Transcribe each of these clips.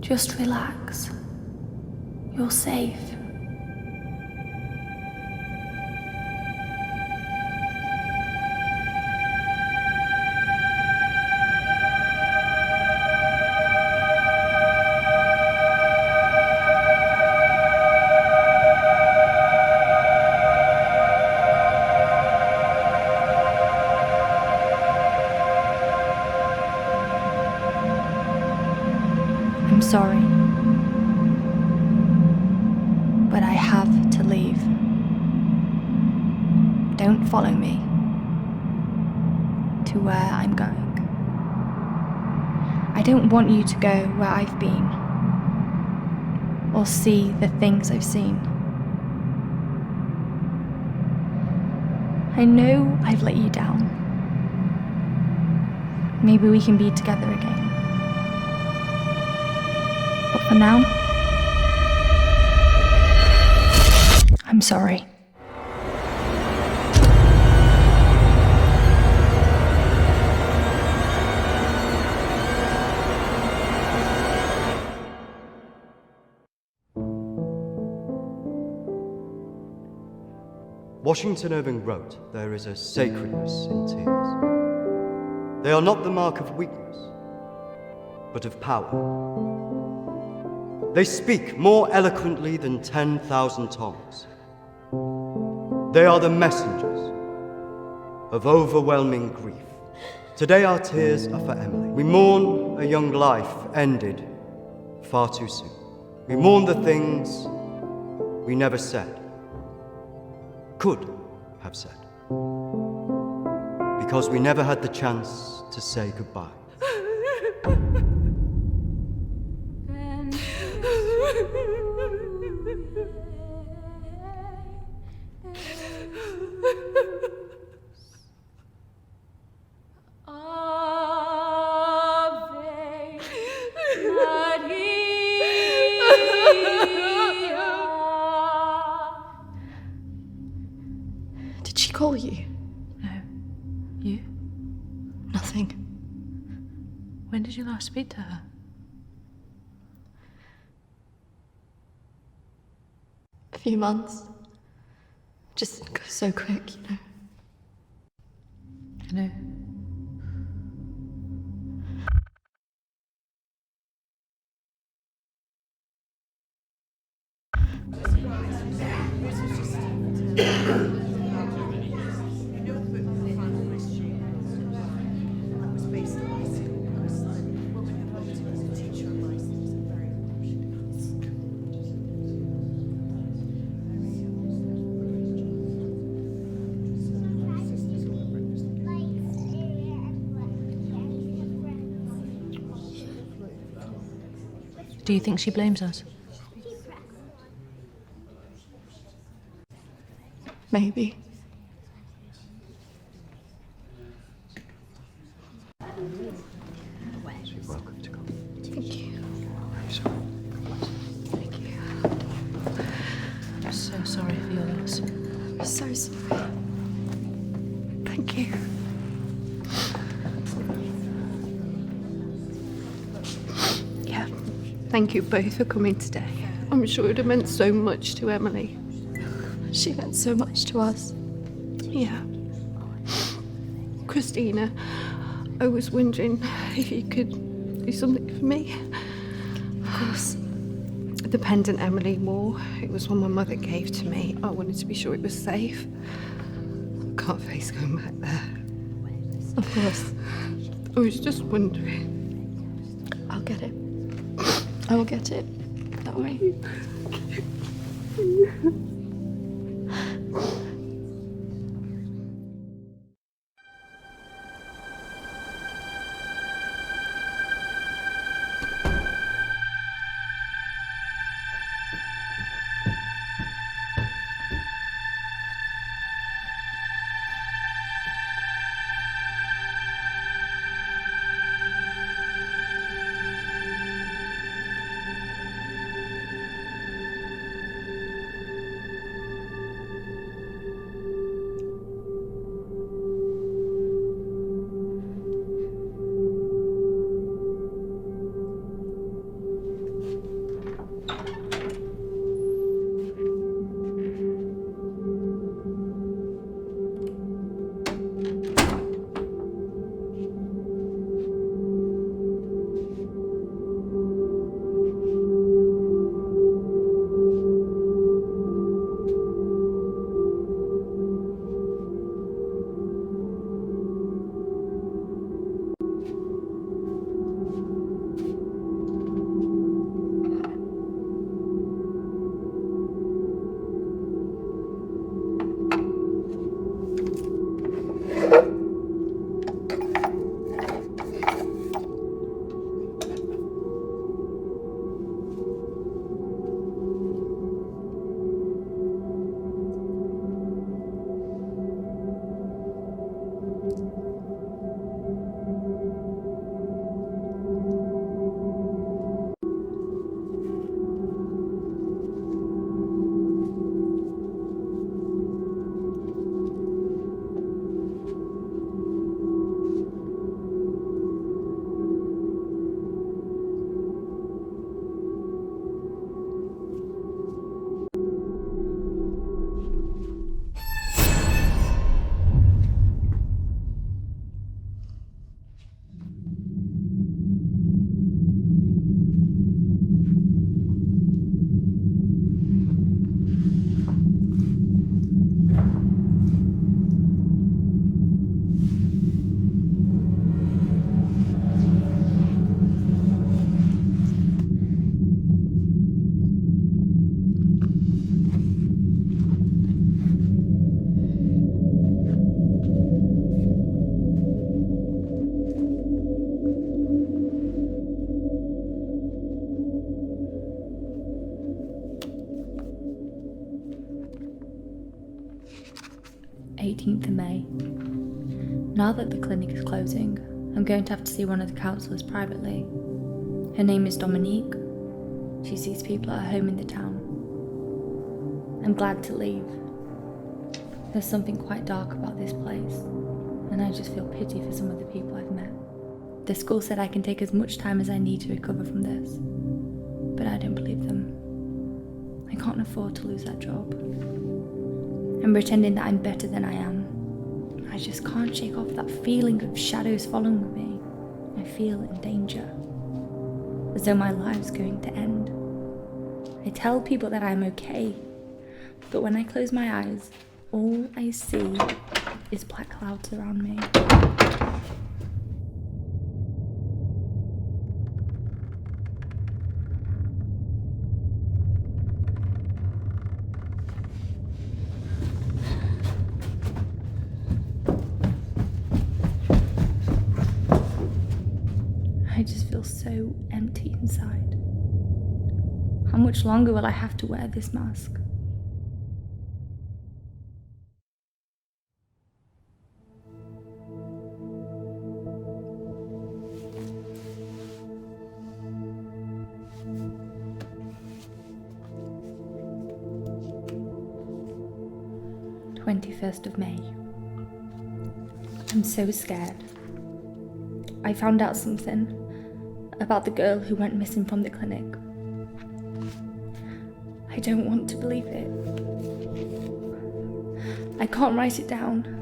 Just relax. You're safe. I'm sorry, but I have to leave. Don't follow me to where I'm going. I don't want you to go where I've been or see the things I've seen. I know I've let you down. Maybe we can be together again. But for now, I'm sorry. Washington Irving wrote, "There is a sacredness in tears. They are not the mark of weakness, but of power. They speak more eloquently than 10,000 tongues. They are the messengers of overwhelming grief. Today our tears are for Emily. We mourn a young life ended far too soon. We mourn the things we never said, could have said, because we never had the chance to say goodbye. Did she call you? No. You? Nothing. When did you last speak to her? A few months. Just goes so quick, you know. I know. Do you think she blames us? Maybe. You're welcome to come. Thank you. I'm sorry. Thank you. I'm so sorry for your loss. I'm so sorry. Thank you. Yeah. Thank you both for coming today. I'm sure it would have meant so much to Emily. She meant so much to us. Yeah. Kristina, I was wondering if you could do something for me. Of course. The pendant Emily wore, it was one my mother gave to me. I wanted to be sure it was safe. I can't face going back there. Of course. I was just wondering. I'll get it. I will get it. Don't worry. 18th of May. Now that the clinic is closing, I'm going to have to see one of the counsellors privately. Her name is Dominique. She sees people at her home in the town. I'm glad to leave. There's something quite dark about this place, and I just feel pity for some of the people I've met. The school said I can take as much time as I need to recover from this, but I don't believe them. I can't afford to lose that job. I'm pretending that I'm better than I am. I just can't shake off that feeling of shadows following me. I feel in danger, as though my life's going to end. I tell people that I'm okay, but when I close my eyes, all I see is black clouds around me. I just feel so empty inside. How much longer will I have to wear this mask? May 21st. I'm so scared. I found out something about the girl who went missing from the clinic. I don't want to believe it. I can't write it down.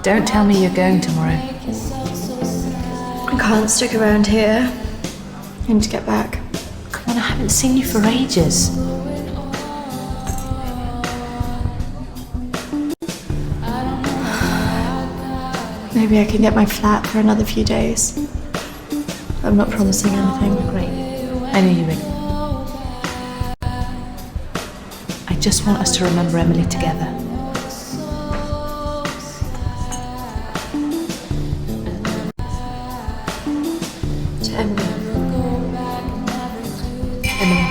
Don't tell me you're going tomorrow. I can't stick around here. I need to get back. Come on, I haven't seen you for ages. Maybe I can get my flat for another few days. I'm not promising anything. Great. I knew you would. I just want us to remember Emily together. To Emily. Emily.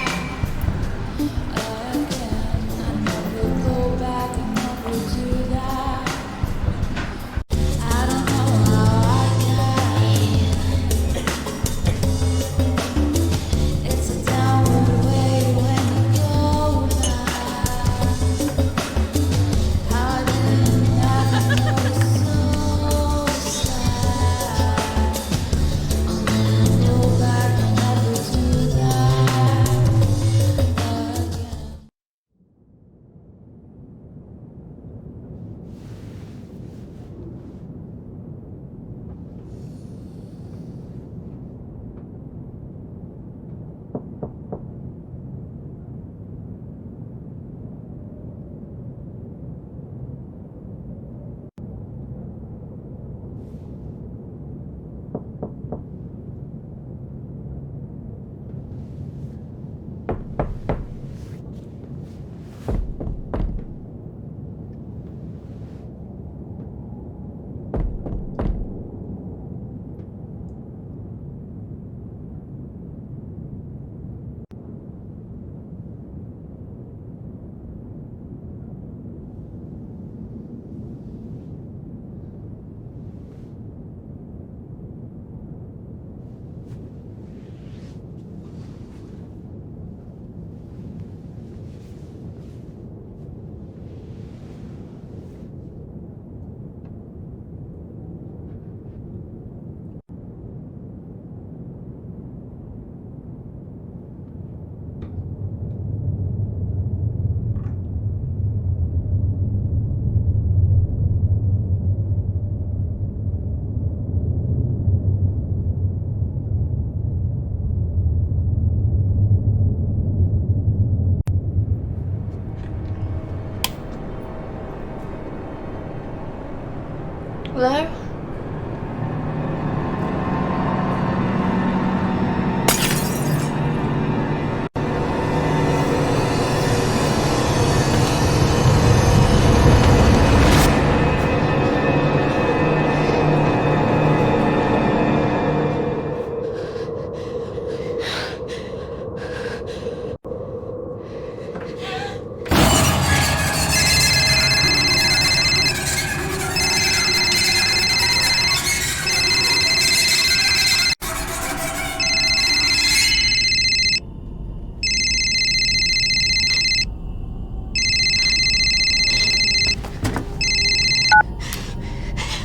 Hello?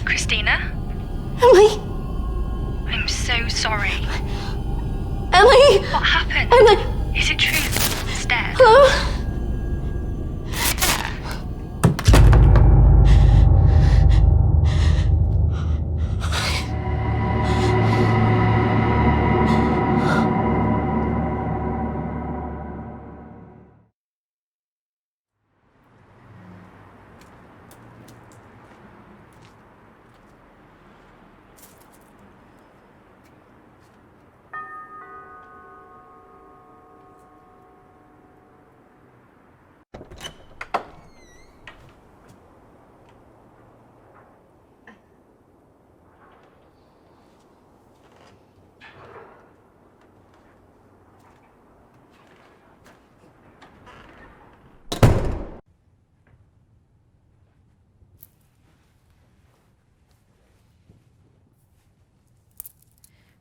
Kristina? Emily! I'm so sorry. Emily! What happened? Emily! Is it true? It's dead. Hello?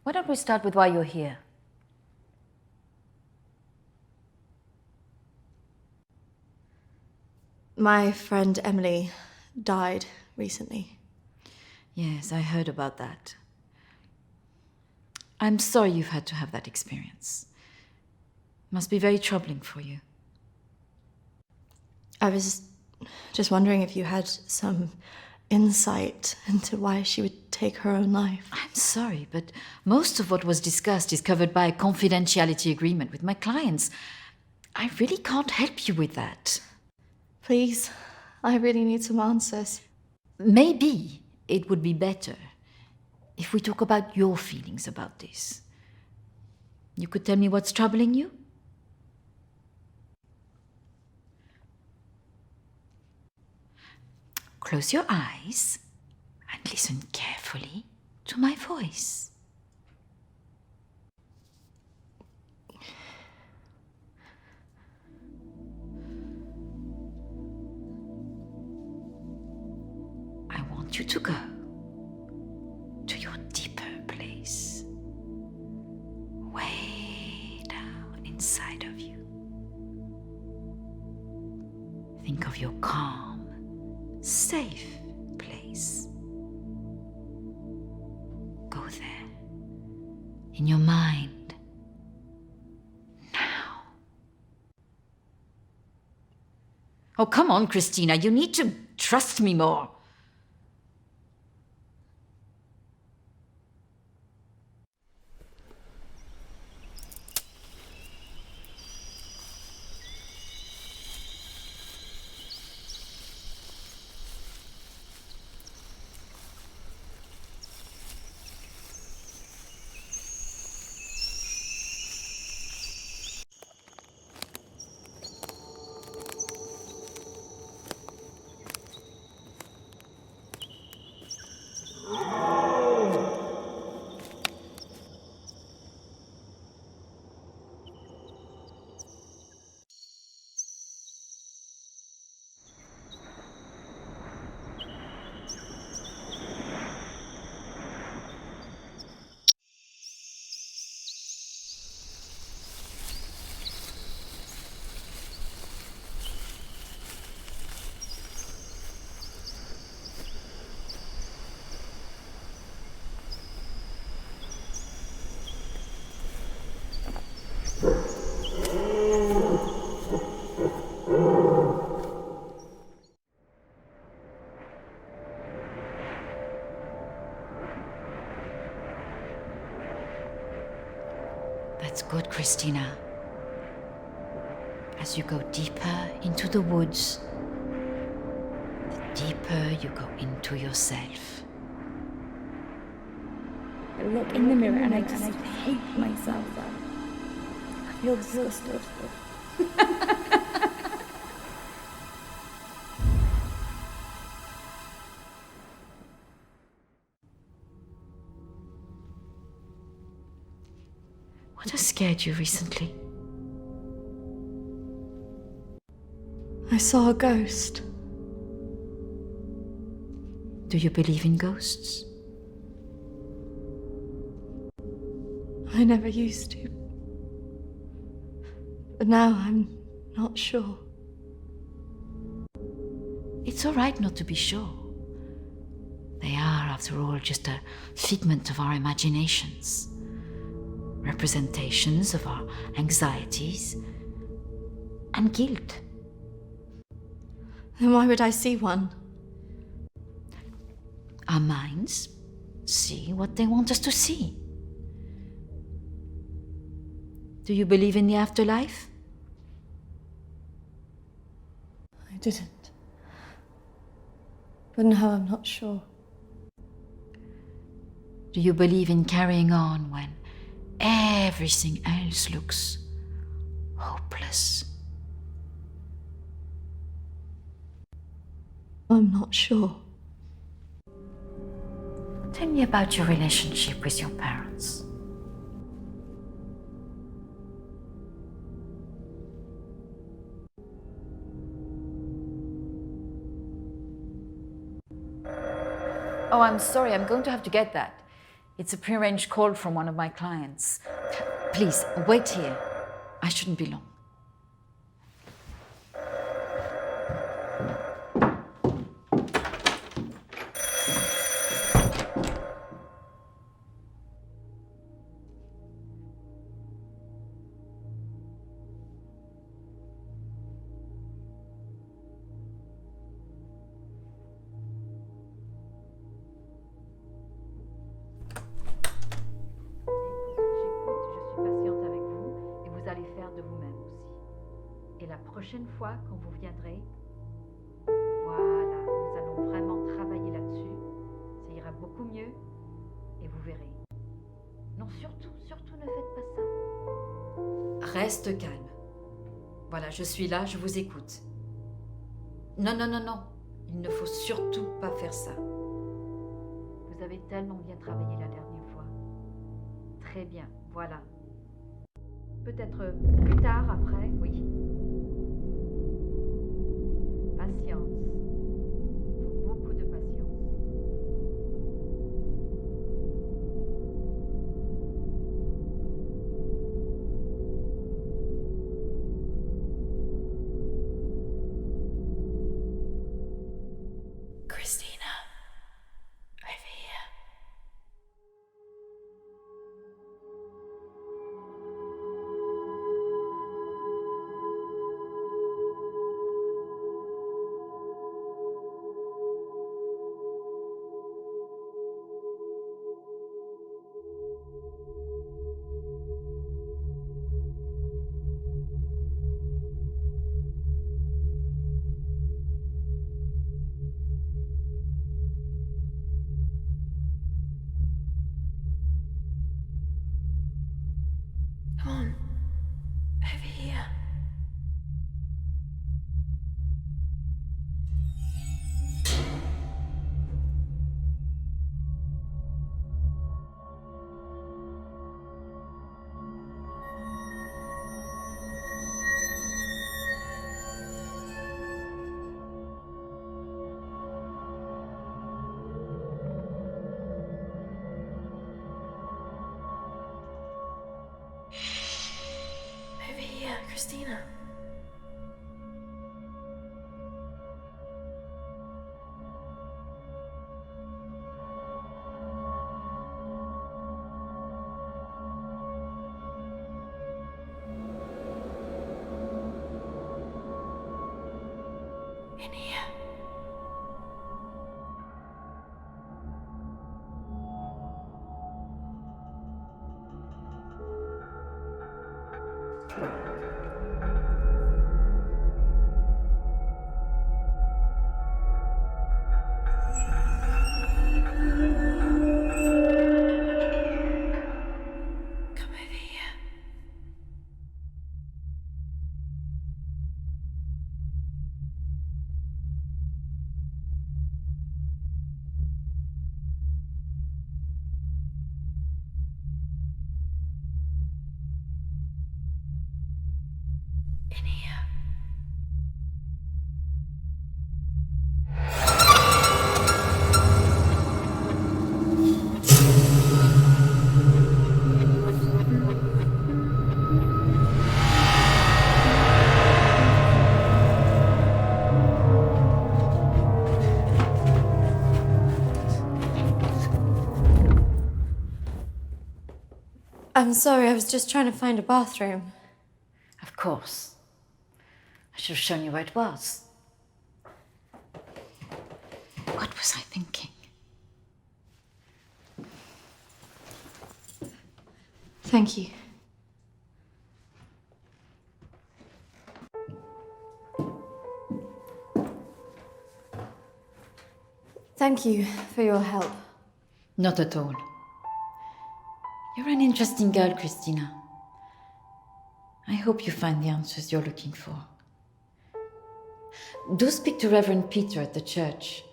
Why don't we start with why you're here? My friend Emily died recently. Yes, I heard about that. I'm sorry you've had to have that experience. Must be very troubling for you. I was just wondering if you had some insight into why she would take her own life. I'm sorry, but most of what was discussed is covered by a confidentiality agreement with my clients. I really can't help you with that. Please, I really need some answers. Maybe it would be better if we talk about your feelings about this. You could tell me what's troubling you? Close your eyes and listen carefully to my voice. I want you to go to your deeper place, way down inside of you. Think of your calm, safe place. Go there, in your mind, now. Oh, come on, Kristina, you need to trust me more. That's good, Kristina. As you go deeper into the woods, the deeper you go into yourself. I look in the mirror and I just hate myself. I feel disgusted. What has scared you recently? I saw a ghost. Do you believe in ghosts? I never used to. But now I'm not sure. It's all right not to be sure. They are, after all, just a figment of our imaginations. Representations of our anxieties and guilt. Then why would I see one? Our minds see what they want us to see. Do you believe in the afterlife? I didn't. But now I'm not sure. Do you believe in carrying on when everything else looks hopeless? I'm not sure. Tell me about your relationship with your parents. Oh, I'm sorry, I'm going to have to get that. It's a prearranged call from one of my clients. Please, wait here. I shouldn't be long. Prochaine fois, quand vous viendrez, voilà, nous allons vraiment travailler là-dessus. Ça ira beaucoup mieux et vous verrez. Non, surtout ne faites pas ça. Reste calme. Voilà, je suis là, je vous écoute. Non, il ne faut surtout pas faire ça. Vous avez tellement bien travaillé la dernière fois. Très bien, voilà. Peut-être plus tard, après, oui. Patience. Il faut beaucoup de patience. Kristina, over here. Come on, over here. Over here, Kristina. In here. in here. I'm sorry, I was just trying to find a bathroom. Of course. I should have shown you where it was. What was I thinking? Thank you. Thank you for your help. Not at all. You're an interesting girl, Kristina. I hope you find the answers you're looking for. Do speak to Reverend Peter at the church.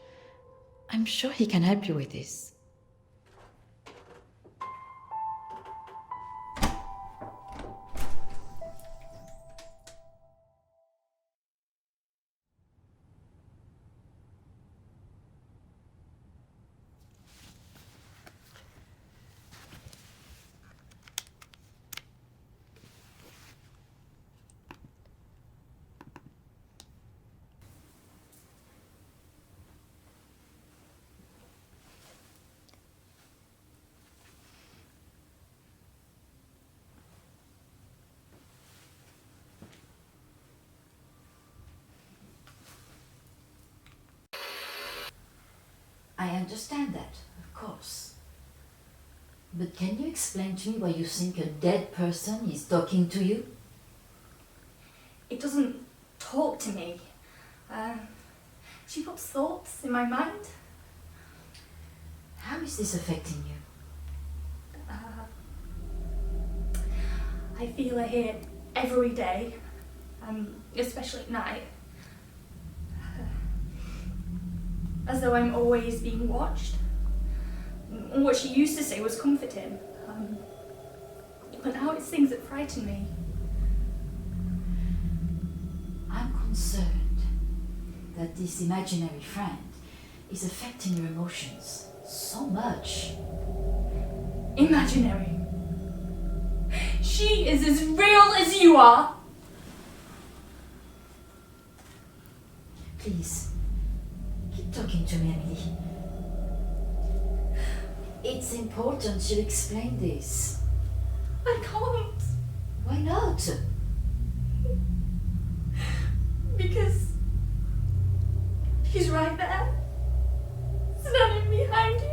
I'm sure he can help you with this. I understand that, of course. But can you explain to me why you think a dead person is talking to you? It doesn't talk to me. She puts thoughts in my mind. How is this affecting you? I feel her here every day, especially at night. As though I'm always being watched. What she used to say was comforting. But now it's things that frighten me. I'm concerned that this imaginary friend is affecting your emotions so much. Imaginary. She is as real as you are. Please, keep talking to me, Emily. It's important you explain this. I can't. Why not? Because she's right there, standing behind you.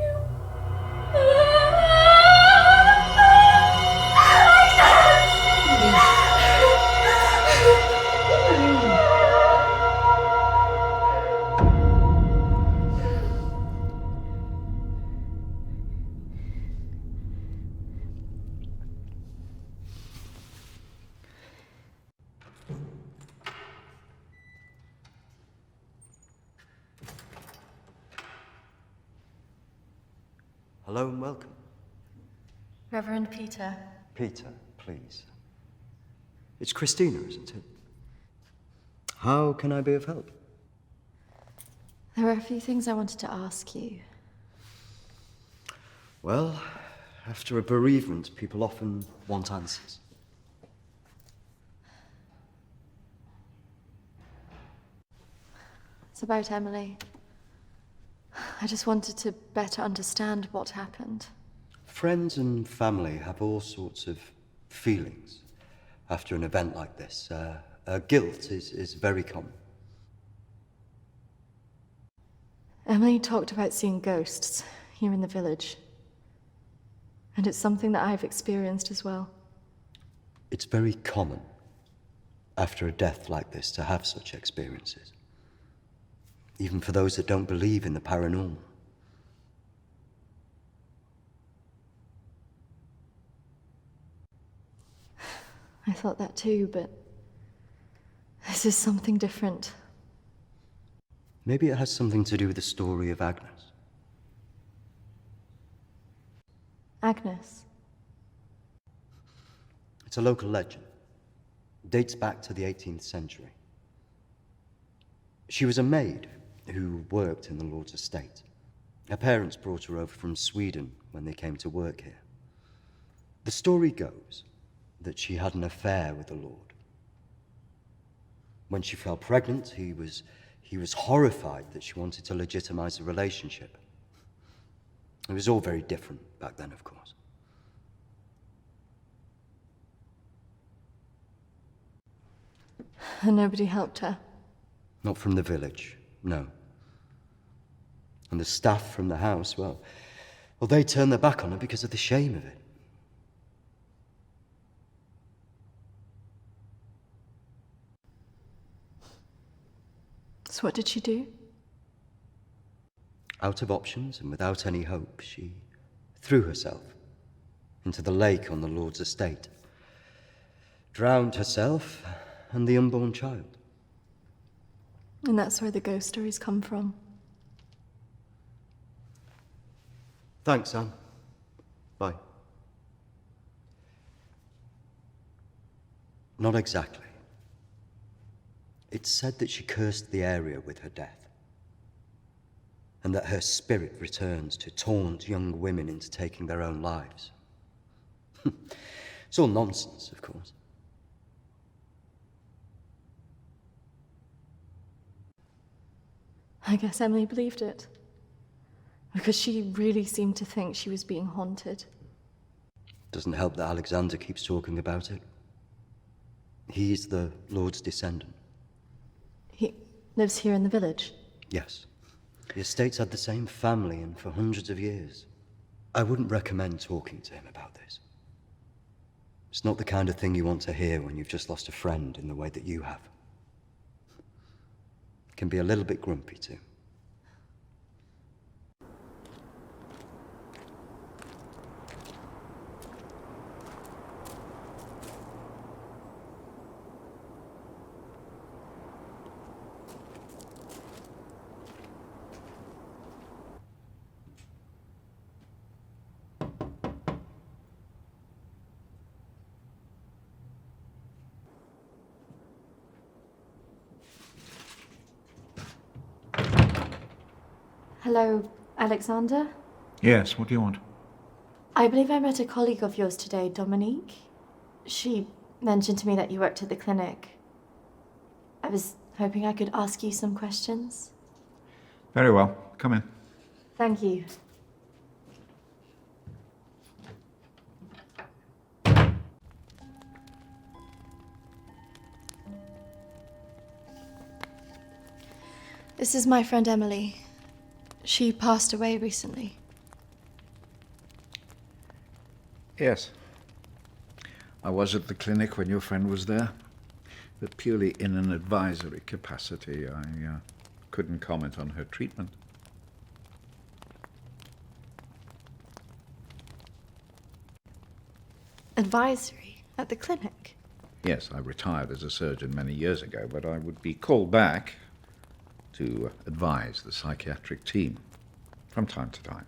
Hello and welcome. Reverend Peter. Peter, please. It's Kristina, isn't it? How can I be of help? There are a few things I wanted to ask you. Well, after a bereavement, people often want answers. It's about Emily. I just wanted to better understand what happened. Friends and family have all sorts of feelings after an event like this. Guilt is very common. Emily talked about seeing ghosts here in the village. And it's something that I've experienced as well. It's very common after a death like this to have such experiences. Even for those that don't believe in the paranormal. I thought that too, but this is something different. Maybe it has something to do with the story of Agnes. Agnes. It's a local legend. dates back to the 18th century. She was a maid who worked in the Lord's estate. Her parents brought her over from Sweden when they came to work here. The story goes that she had an affair with the Lord. When she fell pregnant, he was horrified that she wanted to legitimize the relationship. It was all very different back then, of course. And nobody helped her? Not from the village, no. And the staff from the house, well, they turned their back on her because of the shame of it. So what did she do? Out of options and without any hope, she threw herself into the lake on the Lord's estate, drowned herself and the unborn child. And that's where the ghost stories come from. Thanks, Anne. Bye. Not exactly. It's said that she cursed the area with her death, and that her spirit returns to taunt young women into taking their own lives. It's all nonsense, of course. I guess Emily believed it. Because she really seemed to think she was being haunted. Doesn't help that Alexander keeps talking about it. He's the Lord's descendant. He lives here in the village? Yes. The estate's had the same family and for hundreds of years. I wouldn't recommend talking to him about this. It's not the kind of thing you want to hear when you've just lost a friend in the way that you have. Can be a little bit grumpy too. Hello, Alexander? Yes, what do you want? I believe I met a colleague of yours today, Dominique. She mentioned to me that you worked at the clinic. I was hoping I could ask you some questions. Very well. Come in. Thank you. This is my friend Emily. She passed away recently. Yes. I was at the clinic when your friend was there, but purely in an advisory capacity. I couldn't comment on her treatment. Advisory? At the clinic? Yes, I retired as a surgeon many years ago, but I would be called back to advise the psychiatric team from time to time.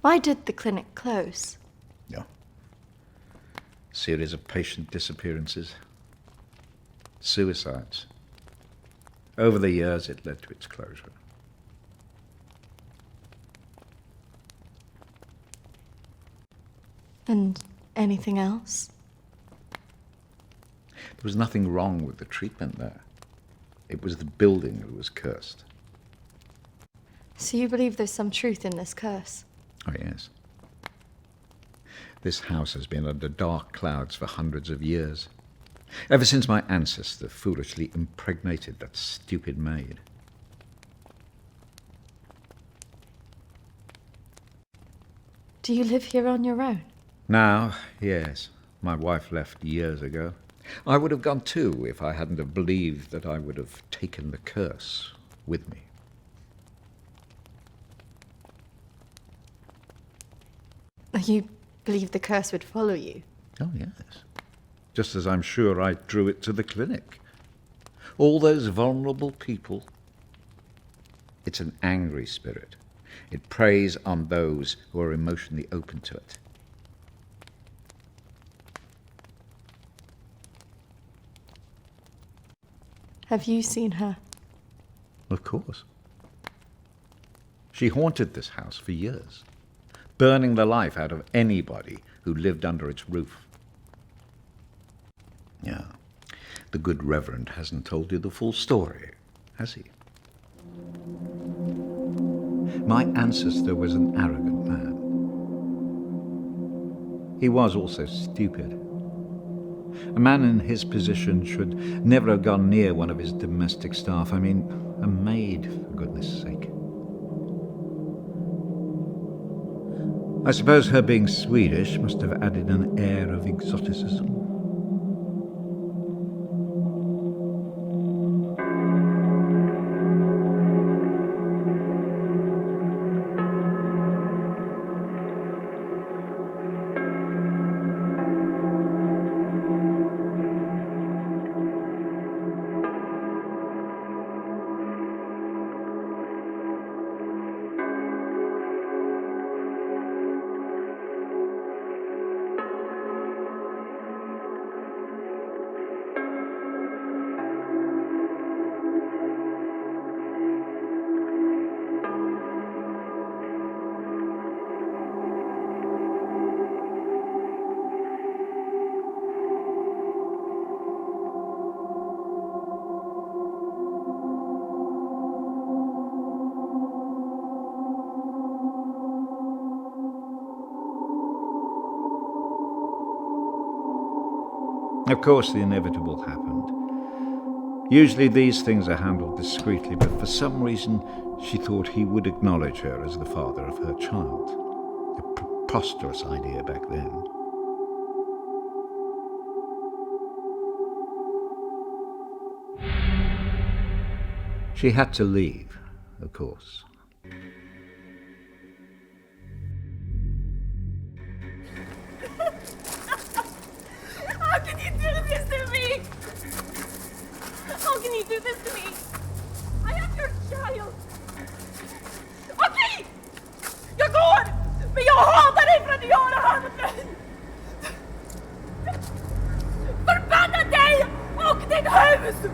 Why did the clinic close? Yeah. Series of patient disappearances. Suicides. Over the years, it led to its closure. And anything else? There was nothing wrong with the treatment there. It was the building that was cursed. So you believe there's some truth in this curse? Oh, yes. This house has been under dark clouds for hundreds of years. Ever since my ancestor foolishly impregnated that stupid maid. Do you live here on your own? Now, yes. My wife left years ago. I would have gone too if I hadn't have believed that I would have taken the curse with me. You believe the curse would follow you? Oh, yes. Just as I'm sure I drew it to the clinic. All those vulnerable people. It's an angry spirit, It preys on those who are emotionally open to it. Have you seen her? Of course. She haunted this house for years, burning the life out of anybody who lived under its roof. Yeah, the good Reverend hasn't told you the full story, has he? My ancestor was an arrogant man. He was also stupid. A man in his position should never have gone near one of his domestic staff. I mean, a maid, for goodness sake. I suppose her being Swedish must have added an air of exoticism. Of course, the inevitable happened. Usually these things are handled discreetly, but for some reason she thought he would acknowledge her as the father of her child. A preposterous idea back then. She had to leave, of course. How can you do this to me? How can you do this to me? I am your child. Okej! Jag går! Men jag hatar dig för att göra handen! Förbanna dig och ditt hus!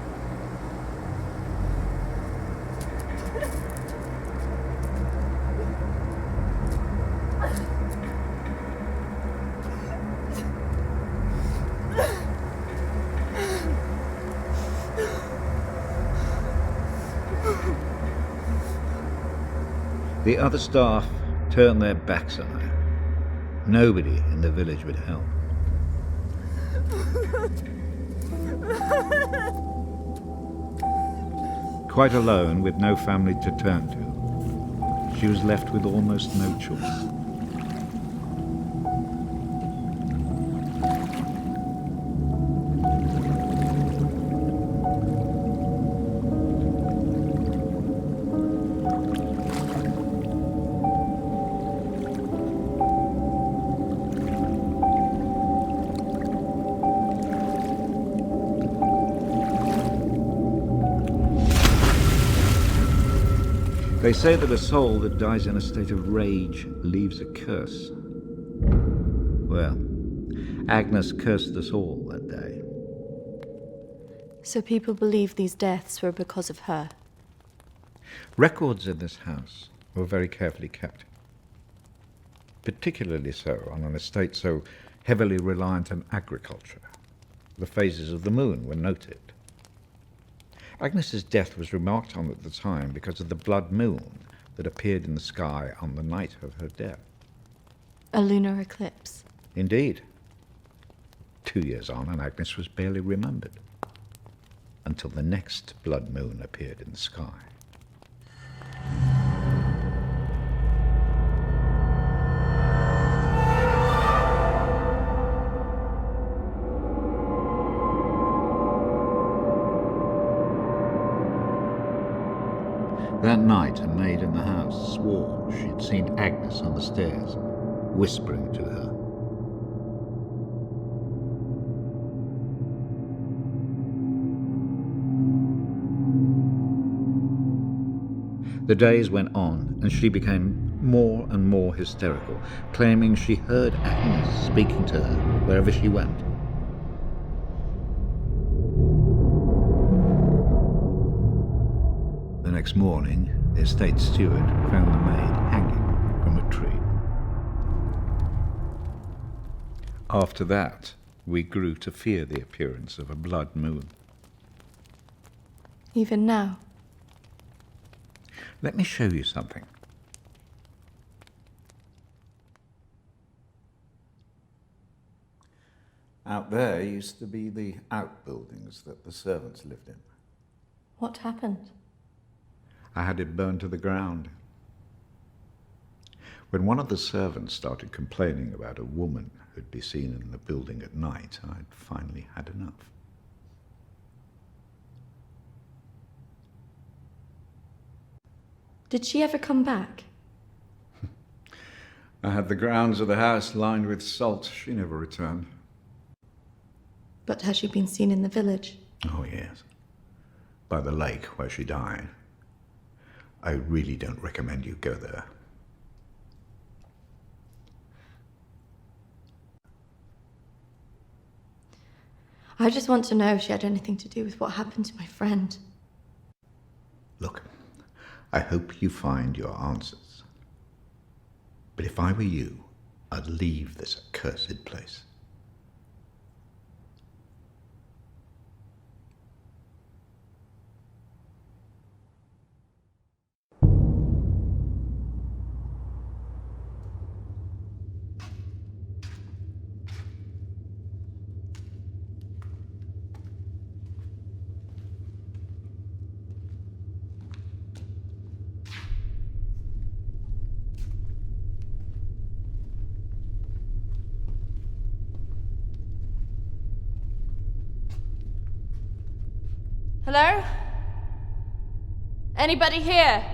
The other staff turned their backs on her. Nobody in the village would help. Quite alone, with no family to turn to, she was left with almost no choice. They say that a soul that dies in a state of rage leaves a curse. Well, Agnes cursed us all that day. So people believe these deaths were because of her. Records in this house were very carefully kept. Particularly so on an estate so heavily reliant on agriculture. The phases of the moon were noted. Agnes's death was remarked on at the time because of the blood moon that appeared in the sky on the night of her death. A lunar eclipse. Indeed. 2 years on, and Agnes was barely remembered, until the next blood moon appeared in the sky. That night, a maid in the house swore she'd seen Agnes on the stairs, whispering to her. The days went on, and she became more and more hysterical, claiming she heard Agnes speaking to her wherever she went. The next morning, the estate steward found the maid hanging from a tree. After that, we grew to fear the appearance of a blood moon. Even now? Let me show you something. Out there used to be the outbuildings that the servants lived in. What happened? I had it burned to the ground. When one of the servants started complaining about a woman who'd be seen in the building at night, I'd finally had enough. Did she ever come back? I had the grounds of the house lined with salt. She never returned. But has she been seen in the village? Oh, yes. By the lake where she died. I really don't recommend you go there. I just want to know if she had anything to do with what happened to my friend. Look, I hope you find your answers. But if I were you, I'd leave this accursed place. Hello? Anybody here?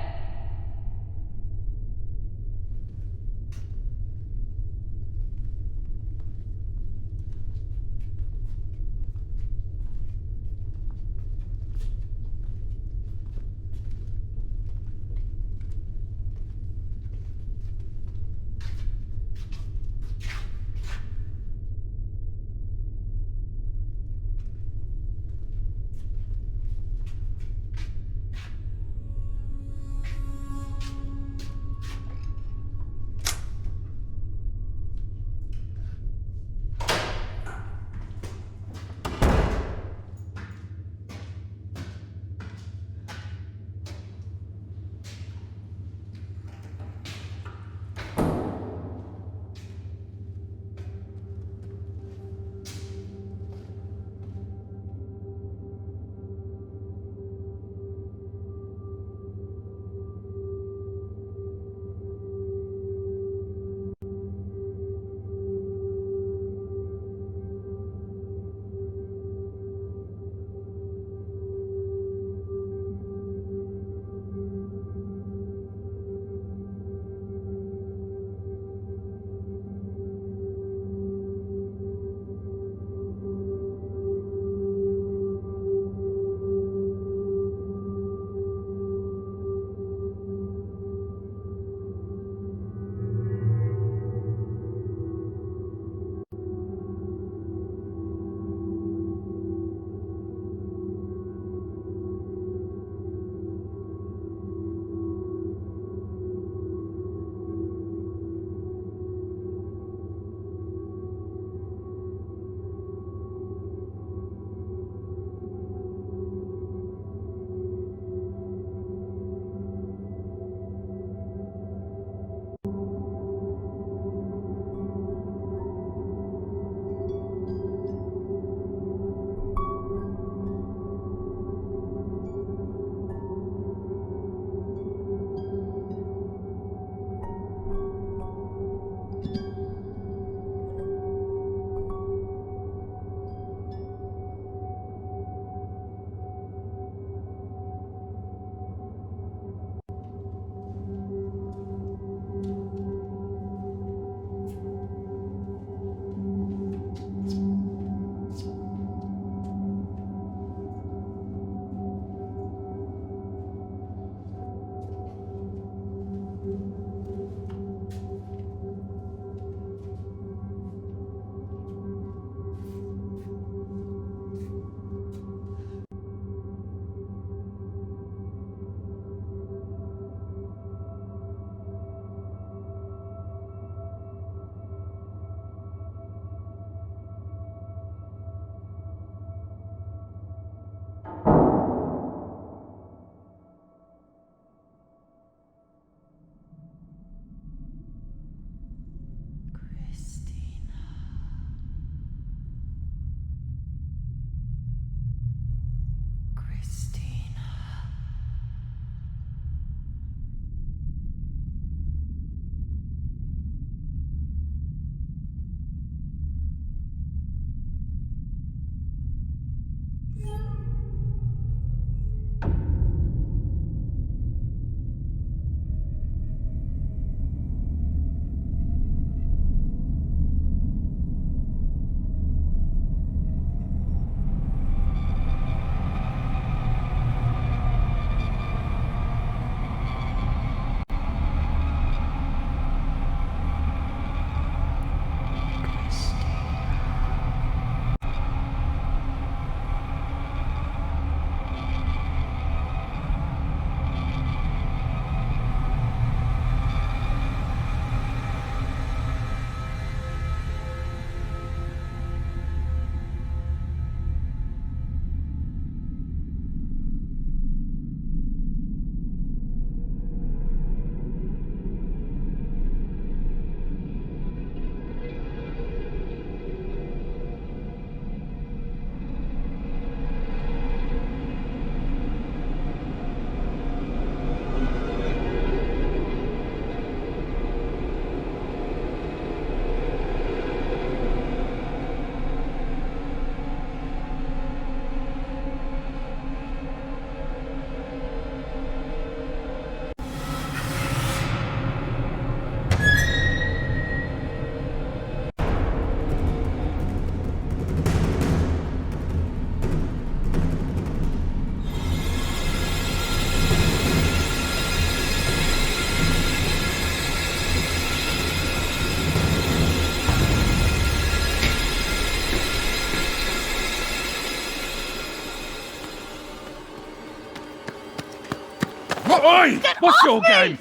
Oi! What's your game?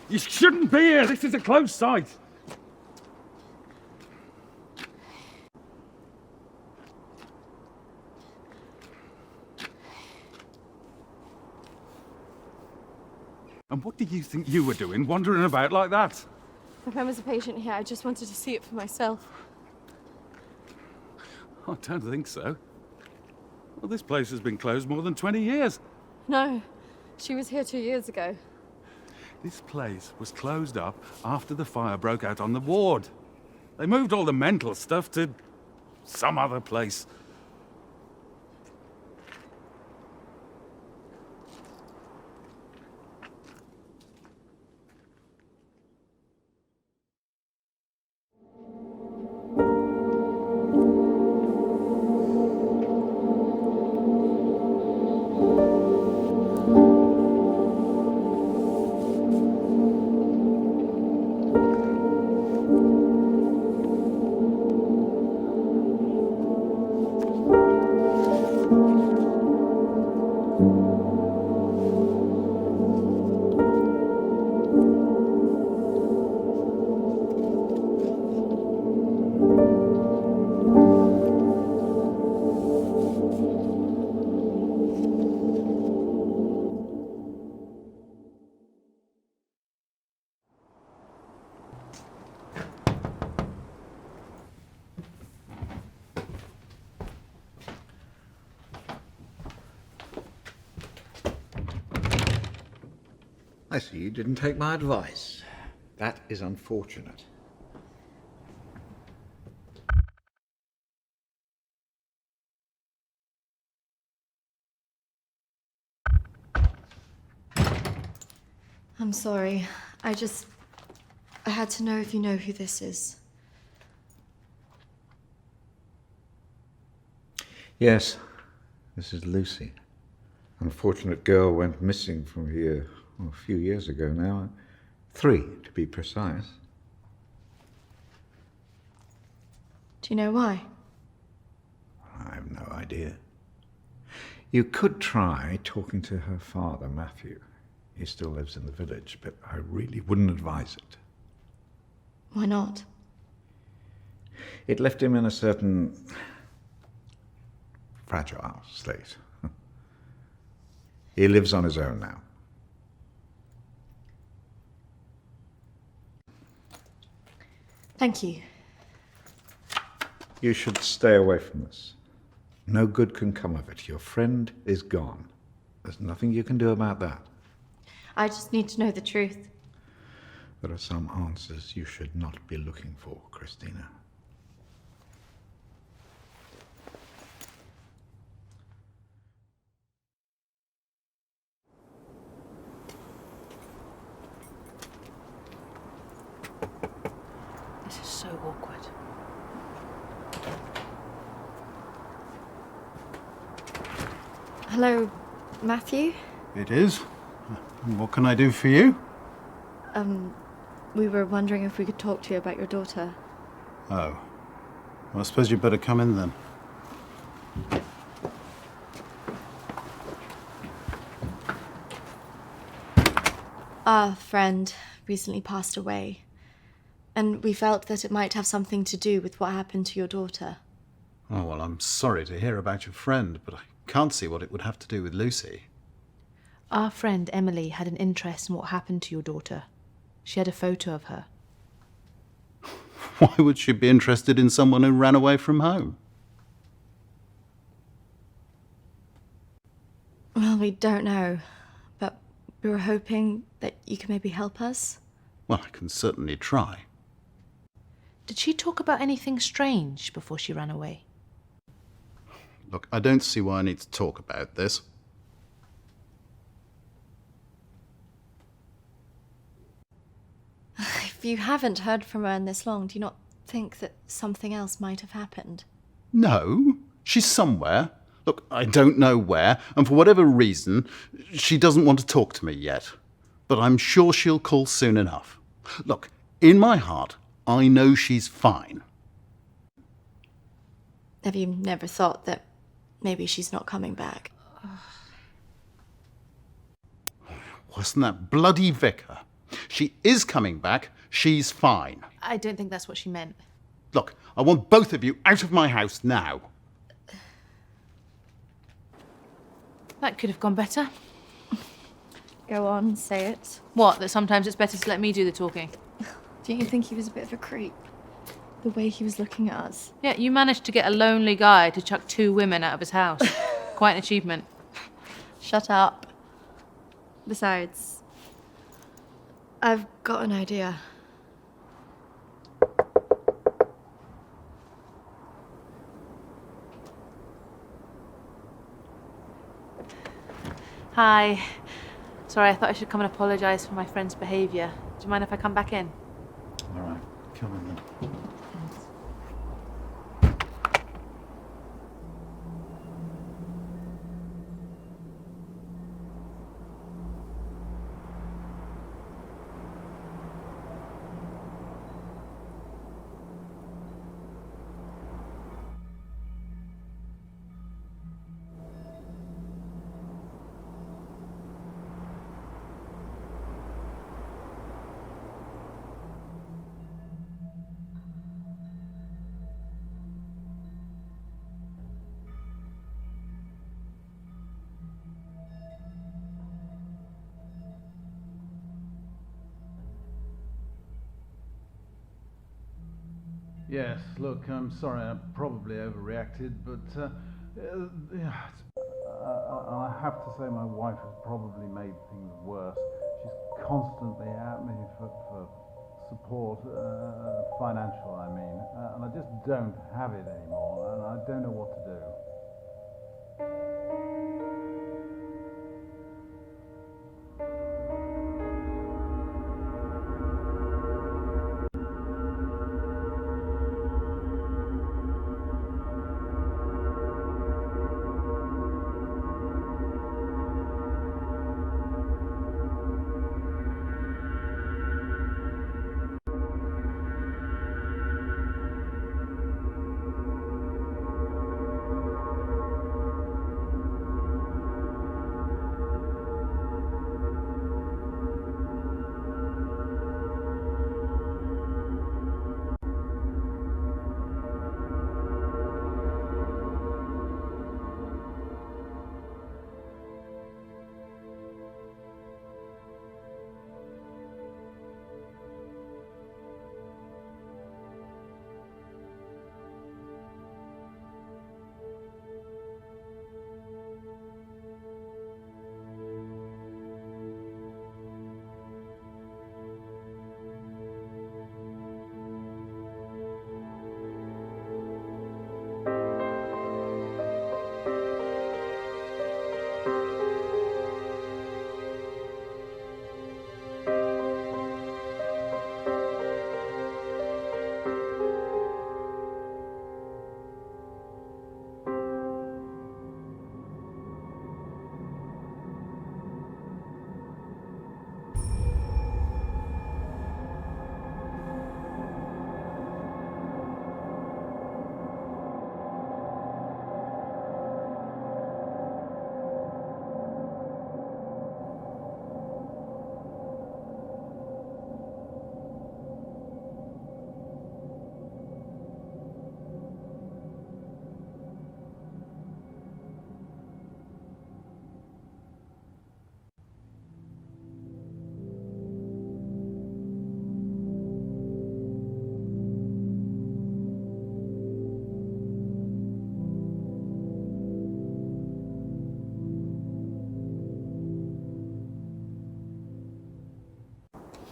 You shouldn't be here. This is a closed site. And what do you think you were doing, wandering about like that? My friend was a patient here. I just wanted to see it for myself. I don't think so. Well, this place has been closed more than 20 years. No, she was here 2 years ago. This place was closed up after the fire broke out on the ward. They moved all the mental stuff to some other place. I see you didn't take my advice. That is unfortunate. I'm sorry. I had to know if you know who this is. Yes, this is Lucy. Unfortunate girl went missing from here a few years ago now. 3, to be precise. Do you know why? I have no idea. You could try talking to her father, Matthew. He still lives in the village, but I really wouldn't advise it. Why not? It left him in a certain fragile state. He lives on his own now. Thank you. You should stay away from this. No good can come of it. Your friend is gone. There's nothing you can do about that. I just need to know the truth. There are some answers you should not be looking for, Kristina. This is so awkward. Hello, Matthew? It is. What can I do for you? We were wondering if we could talk to you about your daughter. Oh. Well, I suppose you'd better come in then. Our friend recently passed away, and we felt that it might have something to do with what happened to your daughter. Oh, well, I'm sorry to hear about your friend, but I can't see what it would have to do with Lucy. Our friend Emily had an interest in what happened to your daughter. She had a photo of her. Why would she be interested in someone who ran away from home? Well, we don't know, but we were hoping that you could maybe help us. Well, I can certainly try. Did she talk about anything strange before she ran away? Look, I don't see why I need to talk about this. If you haven't heard from her in this long, do you not think that something else might have happened? No, she's somewhere. Look, I don't know where, and for whatever reason, she doesn't want to talk to me yet. But I'm sure she'll call soon enough. Look, in my heart, I know she's fine. Have you never thought that maybe she's not coming back? wasn't that bloody vicar. She is coming back. She's fine. I don't think that's what she meant. Look, I want both of you out of my house now. That could have gone better. Go on, say it. What, that sometimes it's better to let me do the talking? Don't you think he was a bit of a creep? The way he was looking at us. Yeah, you managed to get a lonely guy to chuck 2 women out of his house. Quite an achievement. Shut up. Besides, I've got an idea. Hi. Sorry, I thought I should come and apologise for my friend's behaviour. Do you mind if I come back in? All right, come in then. Yes, look, I'm sorry, I probably overreacted, but I have to say my wife has probably made things worse. She's constantly at me for support, financial, I mean, and I just don't have it anymore, and I don't know what to do.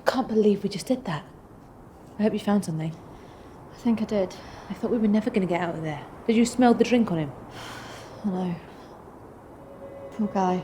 Can't believe we just did that. I hope you found something. I think I did. I thought we were never going to get out of there. Did you smell the drink on him? I know. Poor guy.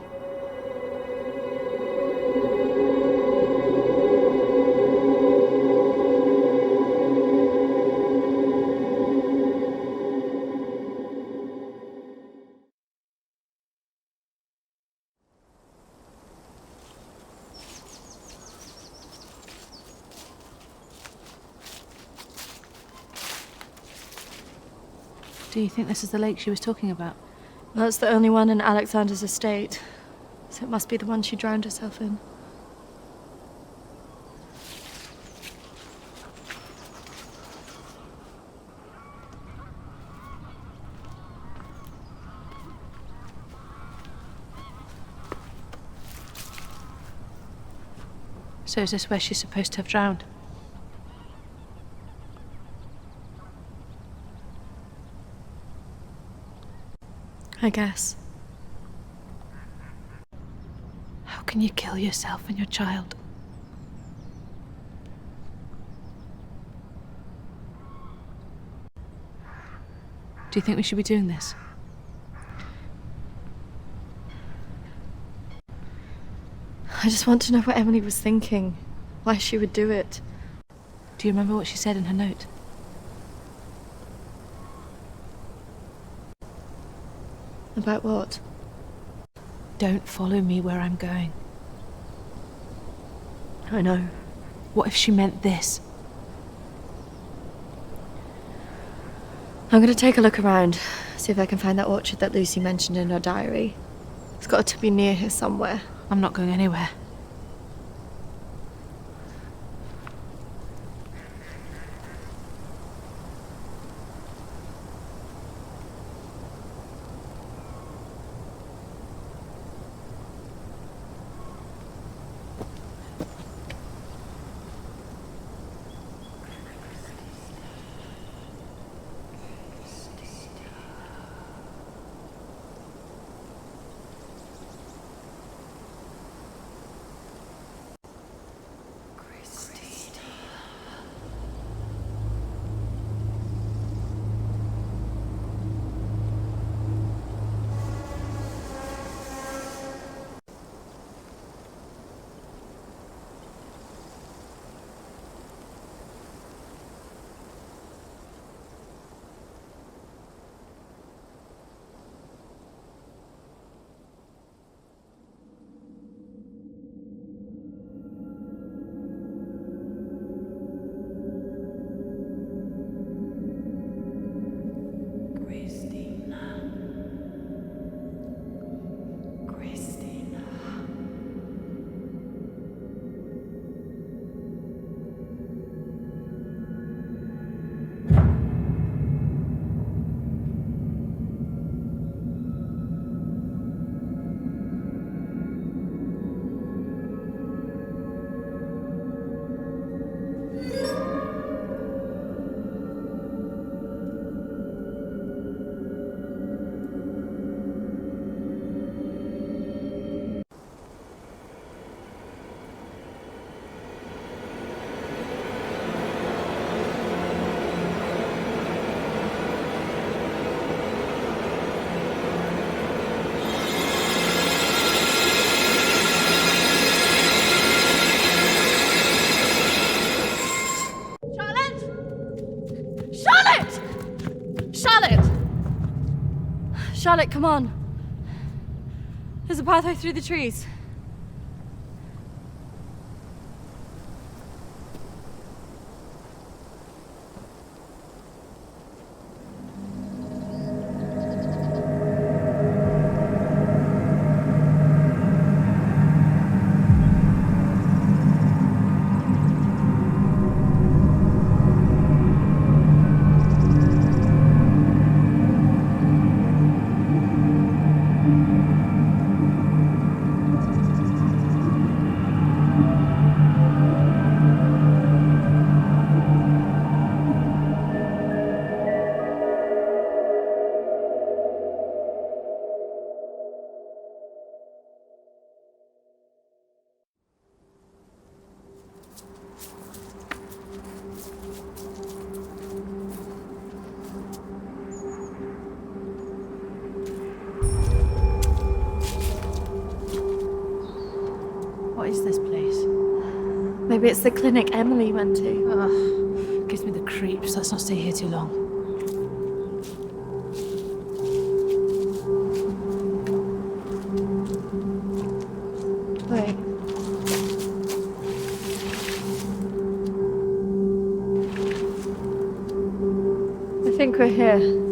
Do you think this is the lake she was talking about? That's the only one in Alexander's estate, so it must be the one she drowned herself in. So is this where she's supposed to have drowned? I guess. How can you kill yourself and your child? Do you think we should be doing this? I just want to know what Emily was thinking. Why she would do it. Do you remember what she said in her note? About what? Don't follow me where I'm going. I know. What if she meant this? I'm gonna take a look around, see if I can find that orchard that Lucy mentioned in her diary. It's got to be near here somewhere. I'm not going anywhere. Charlotte, come on. There's a pathway through the trees. What is this place? Maybe it's the clinic Emily went to. Ugh, gives me the creeps. Let's not stay here too long. Wait. I think we're here.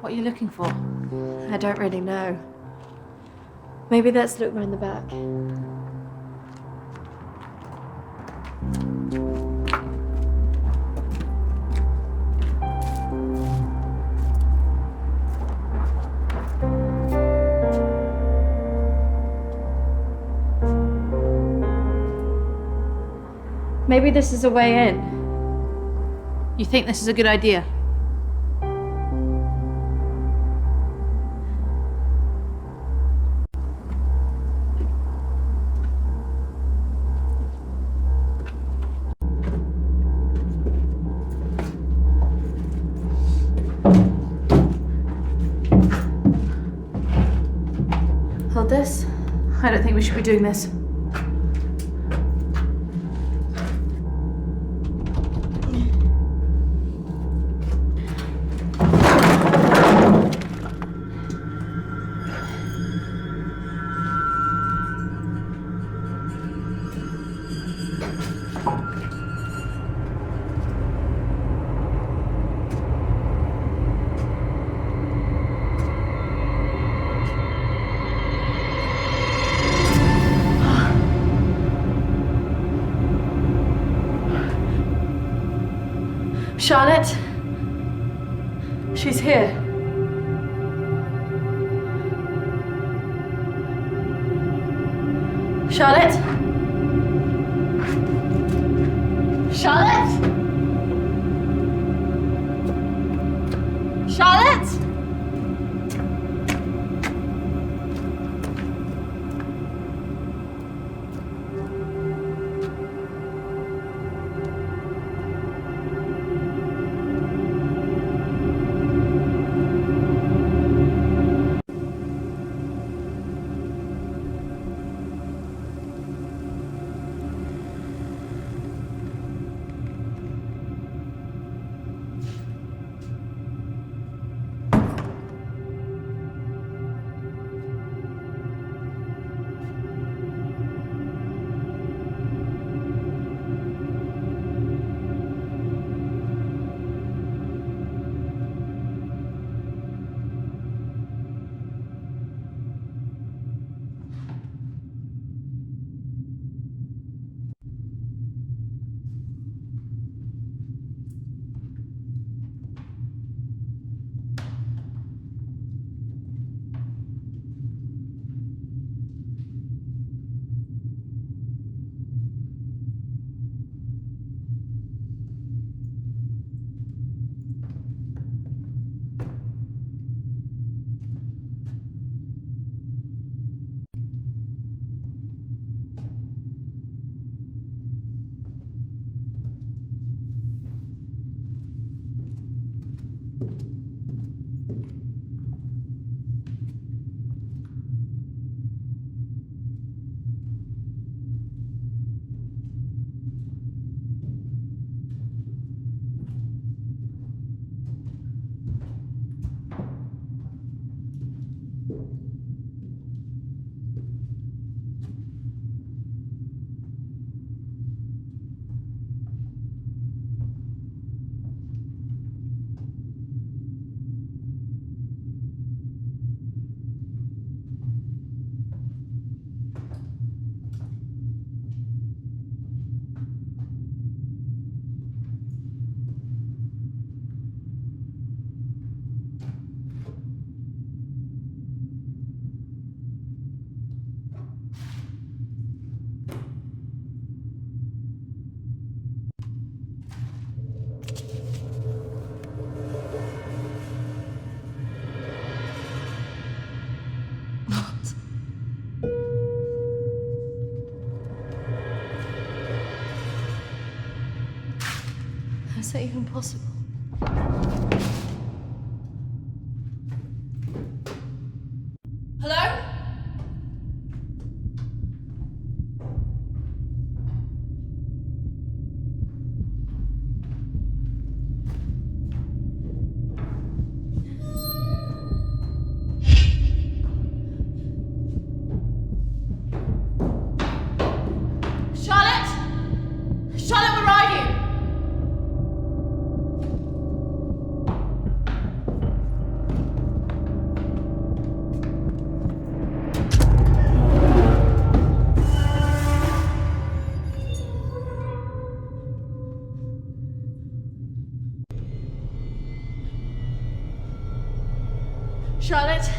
What are you looking for? I don't really know. Maybe let's look round the back. Maybe this is a way in. You think this is a good idea? Hold this. I don't think we should be doing this. Charlotte? She's here. Charlotte? Charlotte? Charlotte? How's that even possible? Hello? Charlotte? Charlotte, where are you? Charlotte?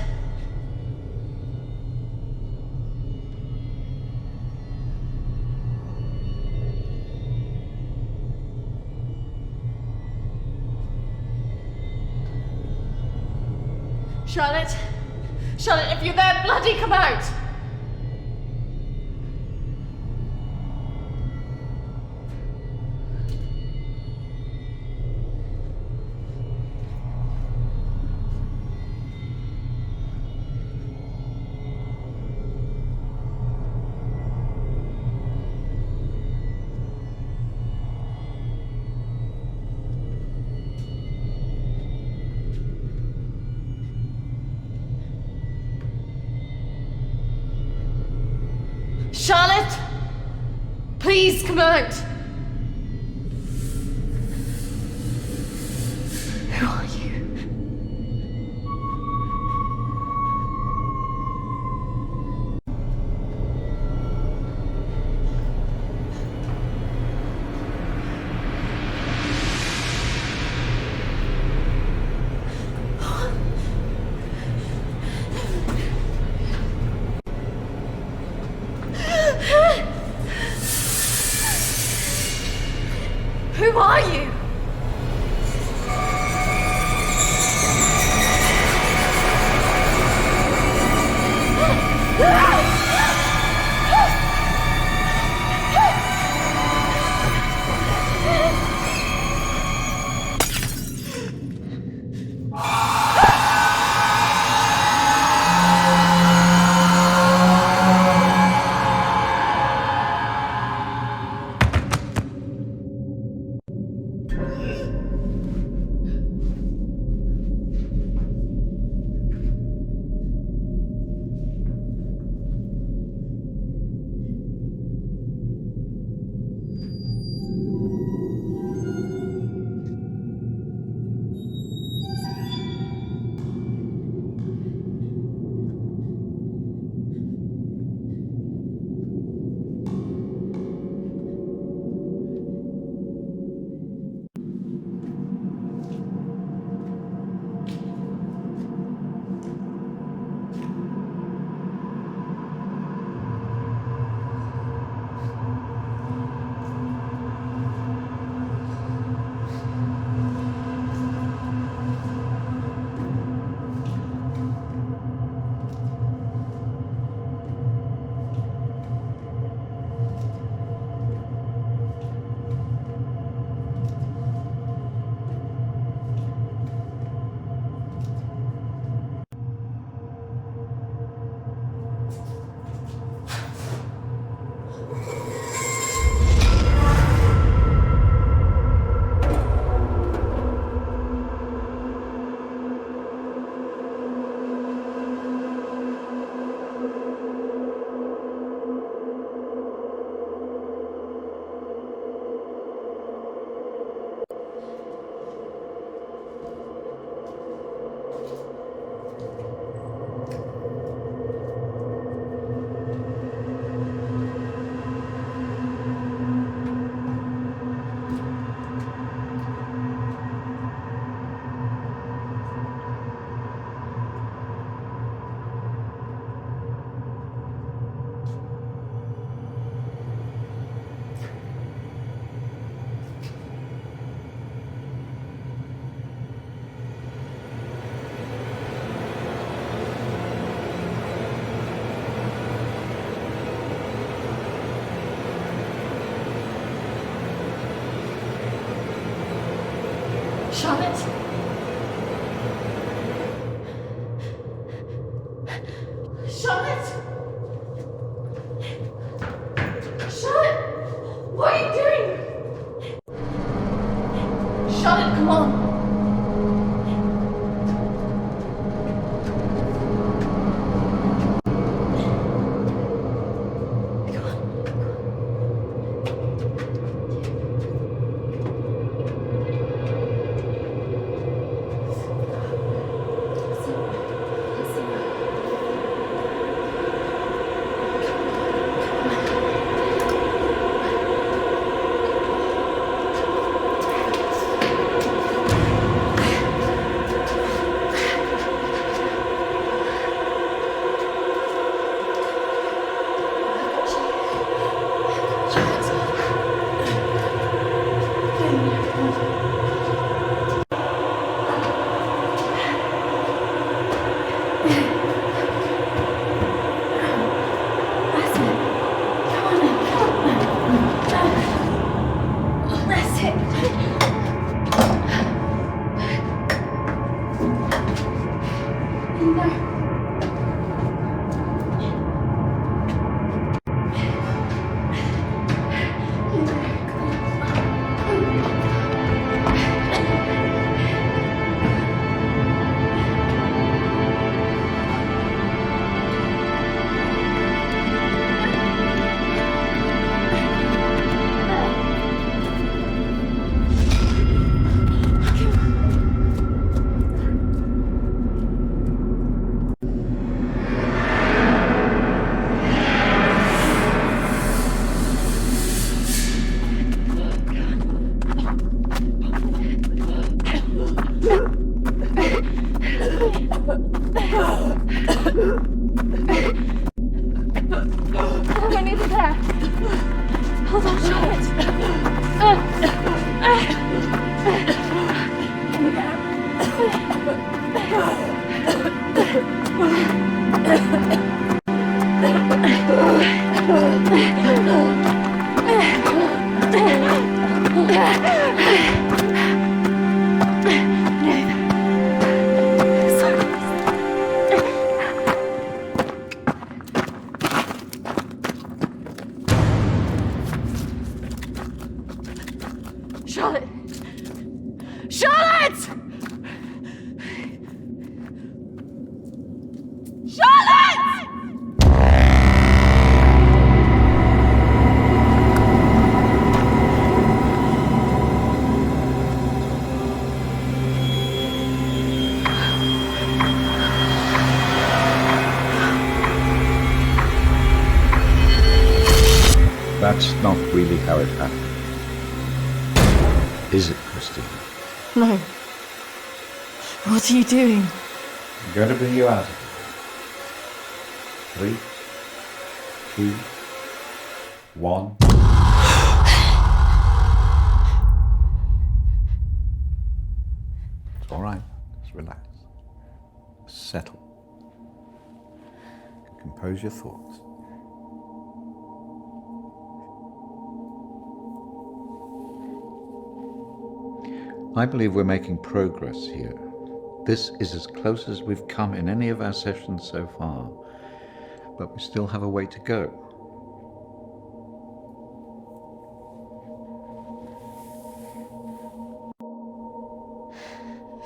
Charlotte? Charlotte, if you're there, bloody come out! Charlotte! Please come out! Who are you? Who are you? Charlotte? Charlotte? Charlotte? What are you doing? Charlotte, come on. I need it there. Hold on, Charlotte! Charlotte! Charlotte! That's not really how it happened. Is it, Kristina? No. What are you doing? I'm going to bring you out of here. 3, 2, 1. It's all right. Just relax. Settle. Compose your thoughts. I believe we're making progress here. This is as close as we've come in any of our sessions so far, but we still have a way to go.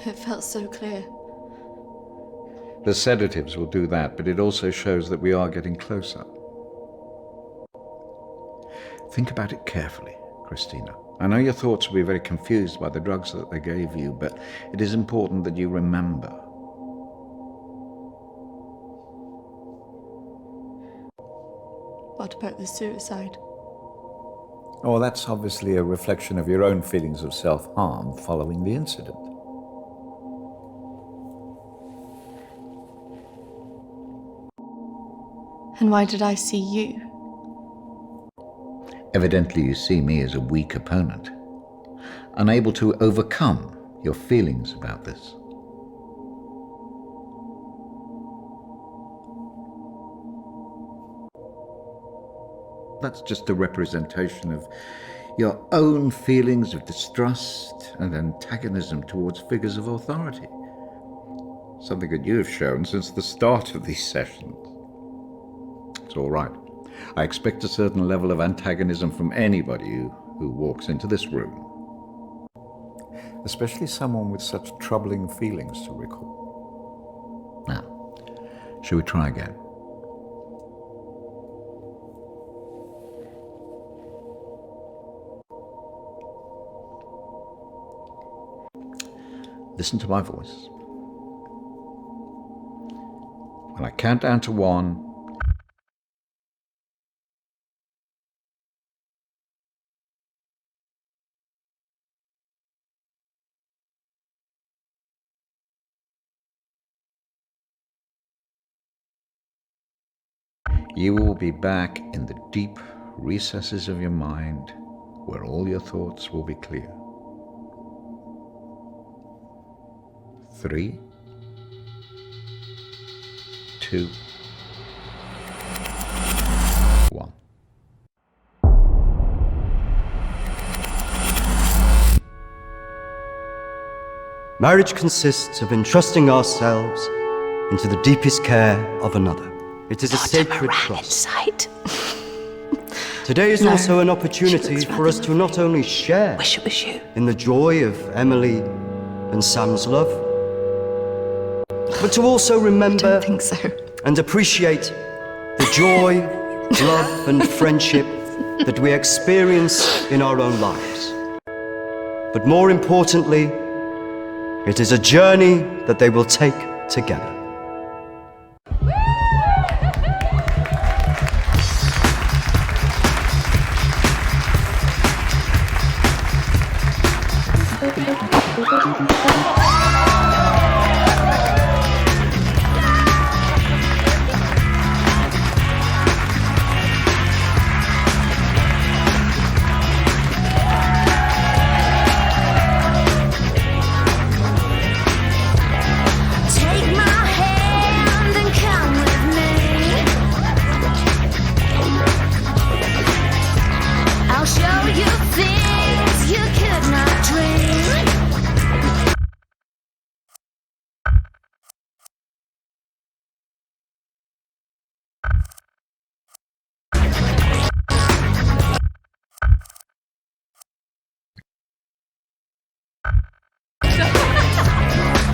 It felt so clear. The sedatives will do that, but it also shows that we are getting closer. Think about it carefully, Kristina. I know your thoughts will be very confused by the drugs that they gave you, but it is important that you remember. What about the suicide? Oh, that's obviously a reflection of your own feelings of self-harm following the incident. And why did I see you? Evidently you see me as a weak opponent, unable to overcome your feelings about this. That's just a representation of your own feelings of distrust and antagonism towards figures of authority. Something that you have shown since the start of these sessions. It's all right. I expect a certain level of antagonism from anybody who walks into this room. Especially someone with such troubling feelings to recall. Now, shall we try again? Listen to my voice. When I count down to 1, you will be back in the deep recesses of your mind where all your thoughts will be clear. 3, 2, 1. Marriage consists of entrusting ourselves into the deepest care of another. It is a sacred trust. Today is also an opportunity for us to not only share in the joy of Emily and Sam's love, but to also remember and appreciate the joy, love and friendship that we experience in our own lives. But more importantly, it is a journey that they will take together.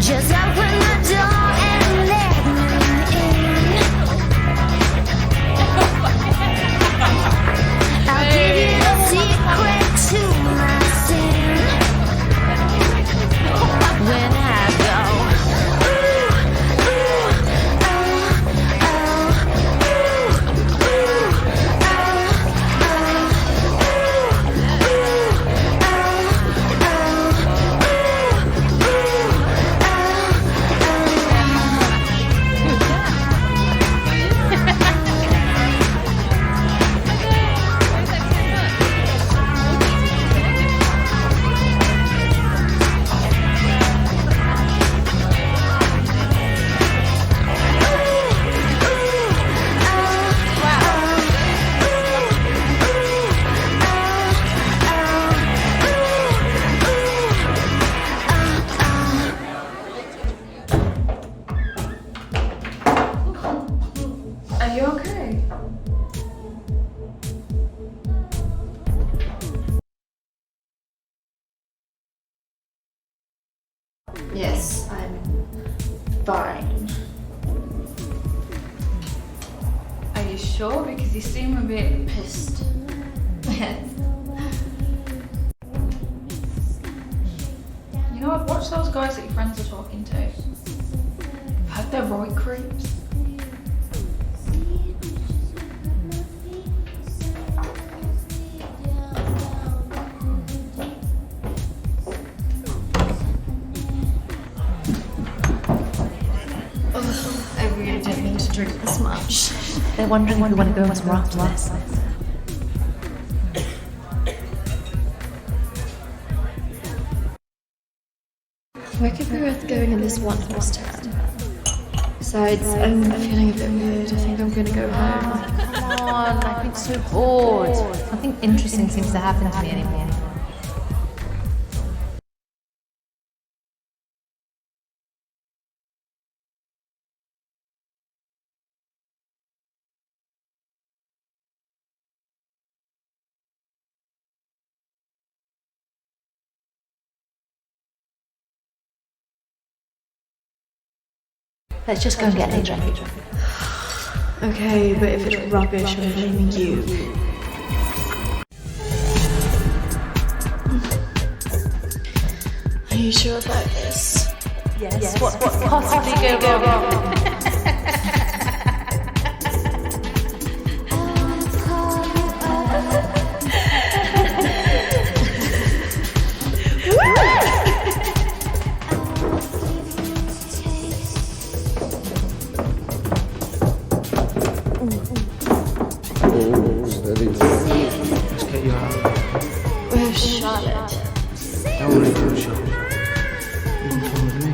Just open the door and let me in. I'll give you the secret to my sin. When I go, ooh, ooh, oh, oh, ooh, Are you okay? Yes, I'm fine. Are you sure? Because you seem a bit pissed. Yes. You know, I've watched those guys that your friends are talking to. I've heard they're right creeps. I really didn't mean to drink this much. They're wondering if we want to go somewhere after this. Where could we both going in this one horse town? Besides, I'm feeling a bit weird. I think I'm gonna go home. Come on, I've been so bored. Nothing interesting seems to happen to me anymore. Let's just go and get a drink. Okay, but if it's rubbish, I'm blaming you. Are you sure about this? Yes. What could possibly go wrong? Let's get you out. Where's Charlotte? Don't worry about Charlotte. You can come with me.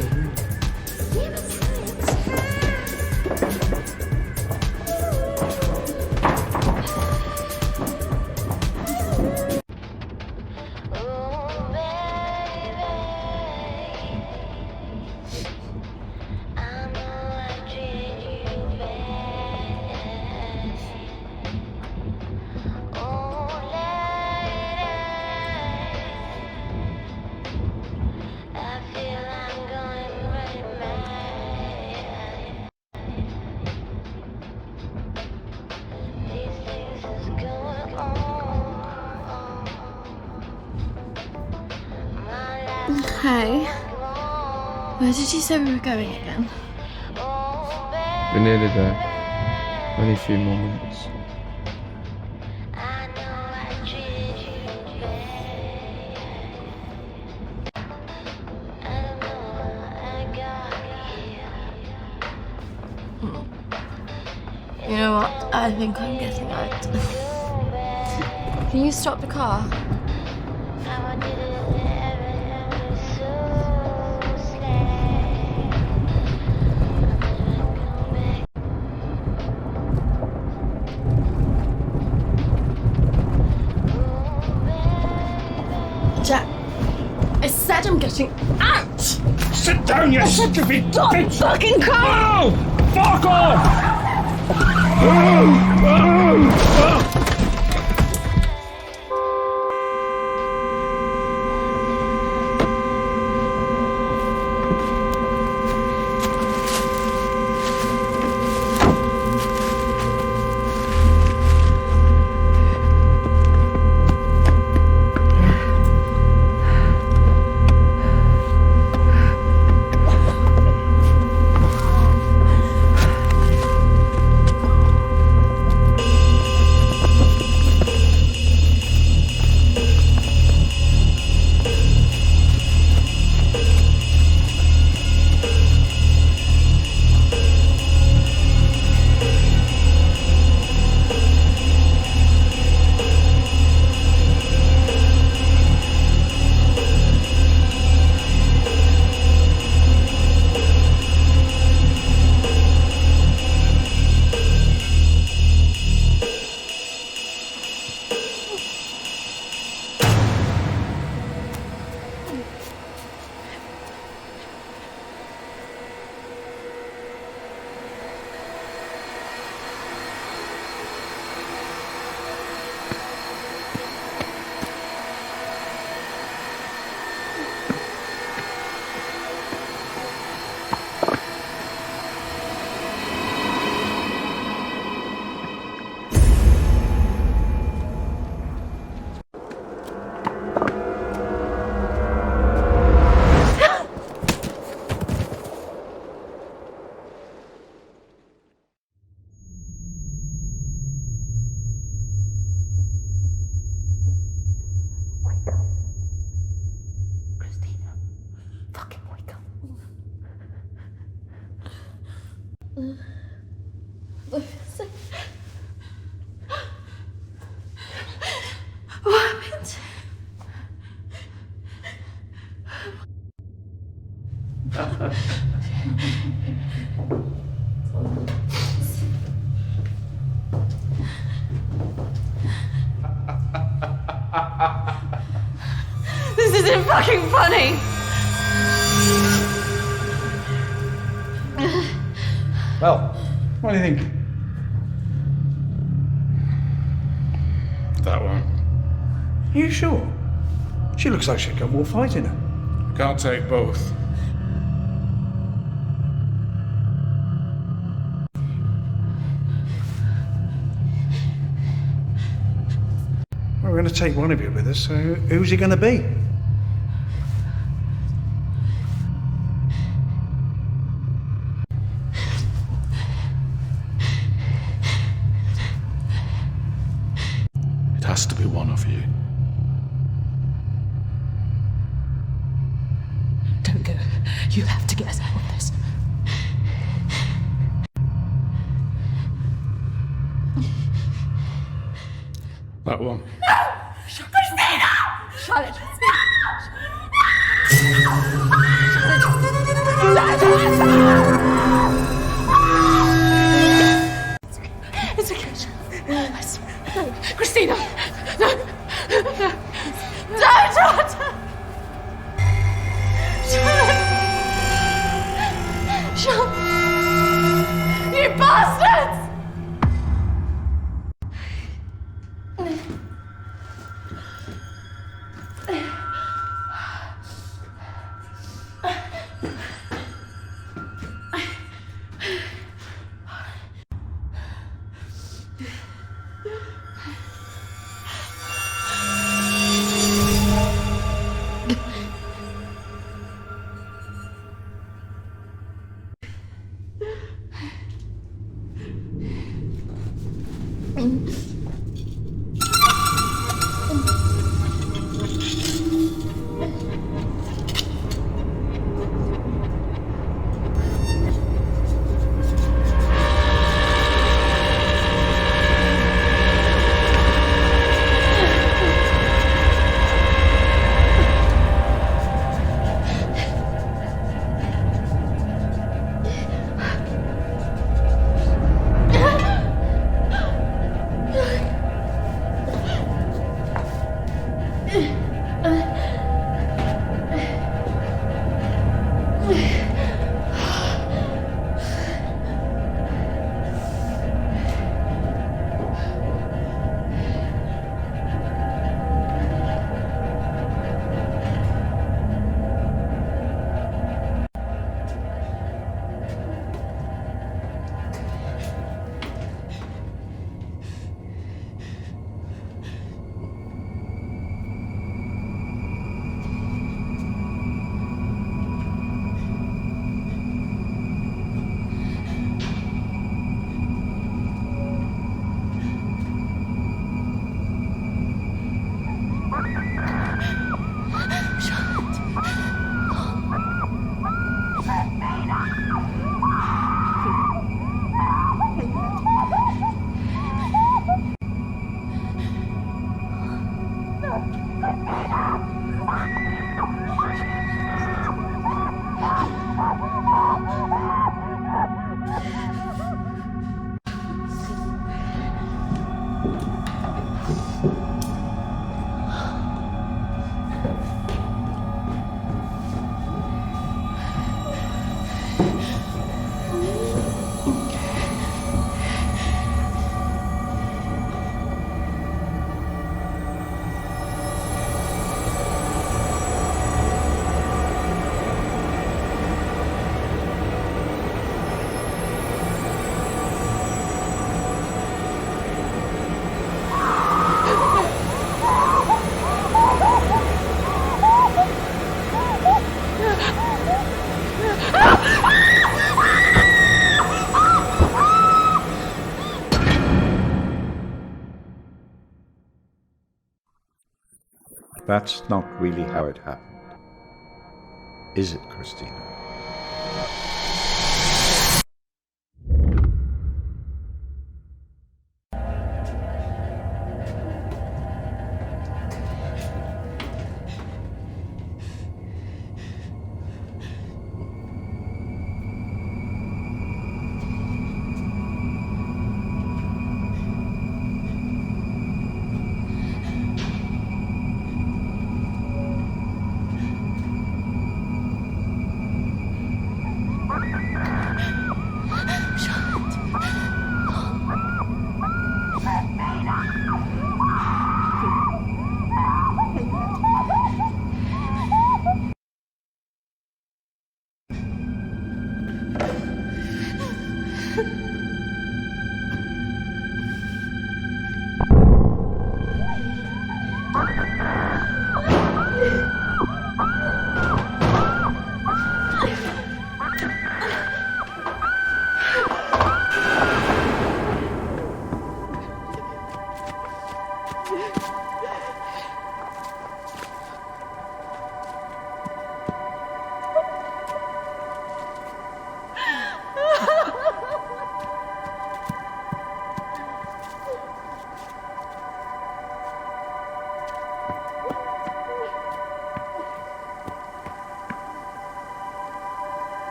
Hey. Where did you say we were going again? We're nearly there. Only a few more minutes. You know what? I think I'm getting out. Can you stop the car? Jack, I said I'm getting out! Sit down, you stupid bitch! Fucking car! No! Fuck off! What happened? This isn't fucking funny! Well, what do you think? That one. Are you sure? She looks like she's got more fight in her. Can't take both. Well, we're going to take one of you with us, so who's it going to be? It has to be one of you. Don't go. You have to get us out of this. That one. Kristina! Charlotte! It's okay. I swear. No. Kristina! No! No! Don't! Charlotte! You bastards! That's not really how it happened. Is it, Kristina?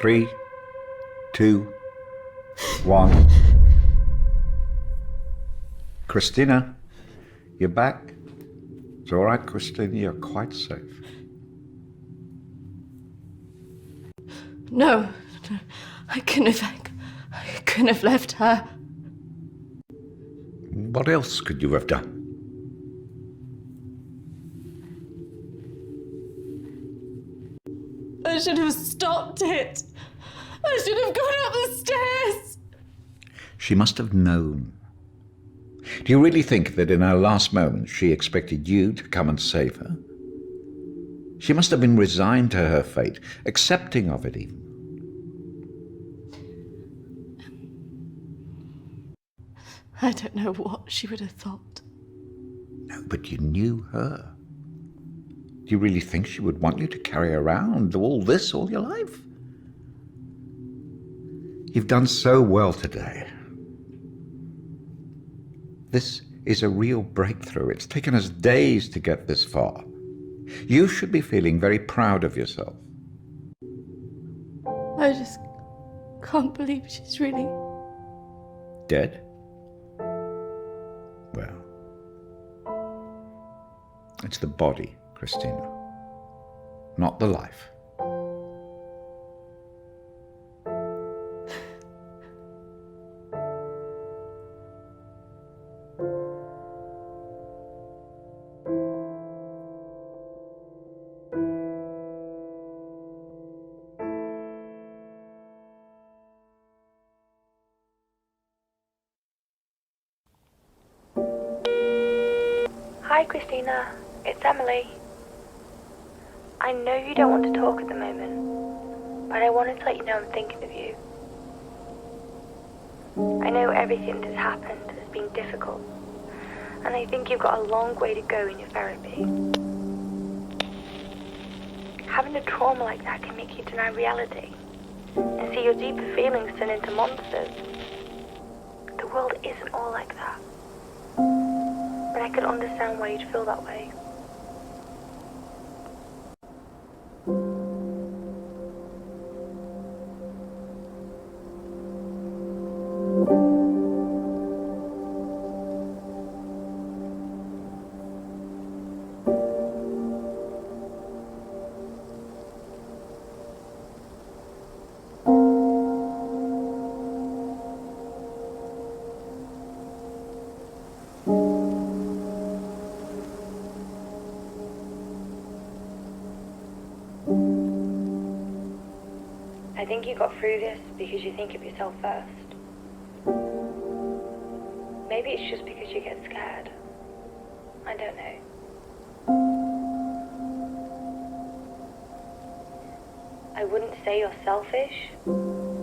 Three, two, 1. Kristina, you're back. It's all right, Kristina, you're quite safe. No, I couldn't have left her. What else could you have done? I should have stopped it. I should have gone up the stairs. She must have known. Do you really think that in her last moments she expected you to come and save her? She must have been resigned to her fate, accepting of it even. I don't know what she would have thought. No, but you knew her. Do you really think she would want you to carry around all this all your life? You've done so well today. This is a real breakthrough. It's taken us days to get this far. You should be feeling very proud of yourself. I just can't believe she's really... Dead? Well, it's the body, Kristina, not the life. Hi, Kristina. It's Emily. I know you don't want to talk at the moment, but I wanted to let you know I'm thinking of you. I know everything that's happened has been difficult, and I think you've got a long way to go in your therapy. Having a trauma like that can make you deny reality and see your deeper feelings turn into monsters. The world isn't all like that. But I could understand why you'd feel that way. I think you got through this because you think of yourself first. Maybe it's just because you get scared. I don't know. I wouldn't say you're selfish,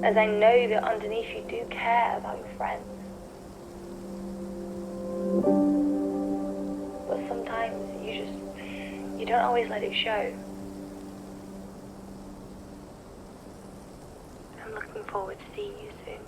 as I know that underneath you do care about your friends. But sometimes you don't always let it show. I'm looking forward to seeing you soon.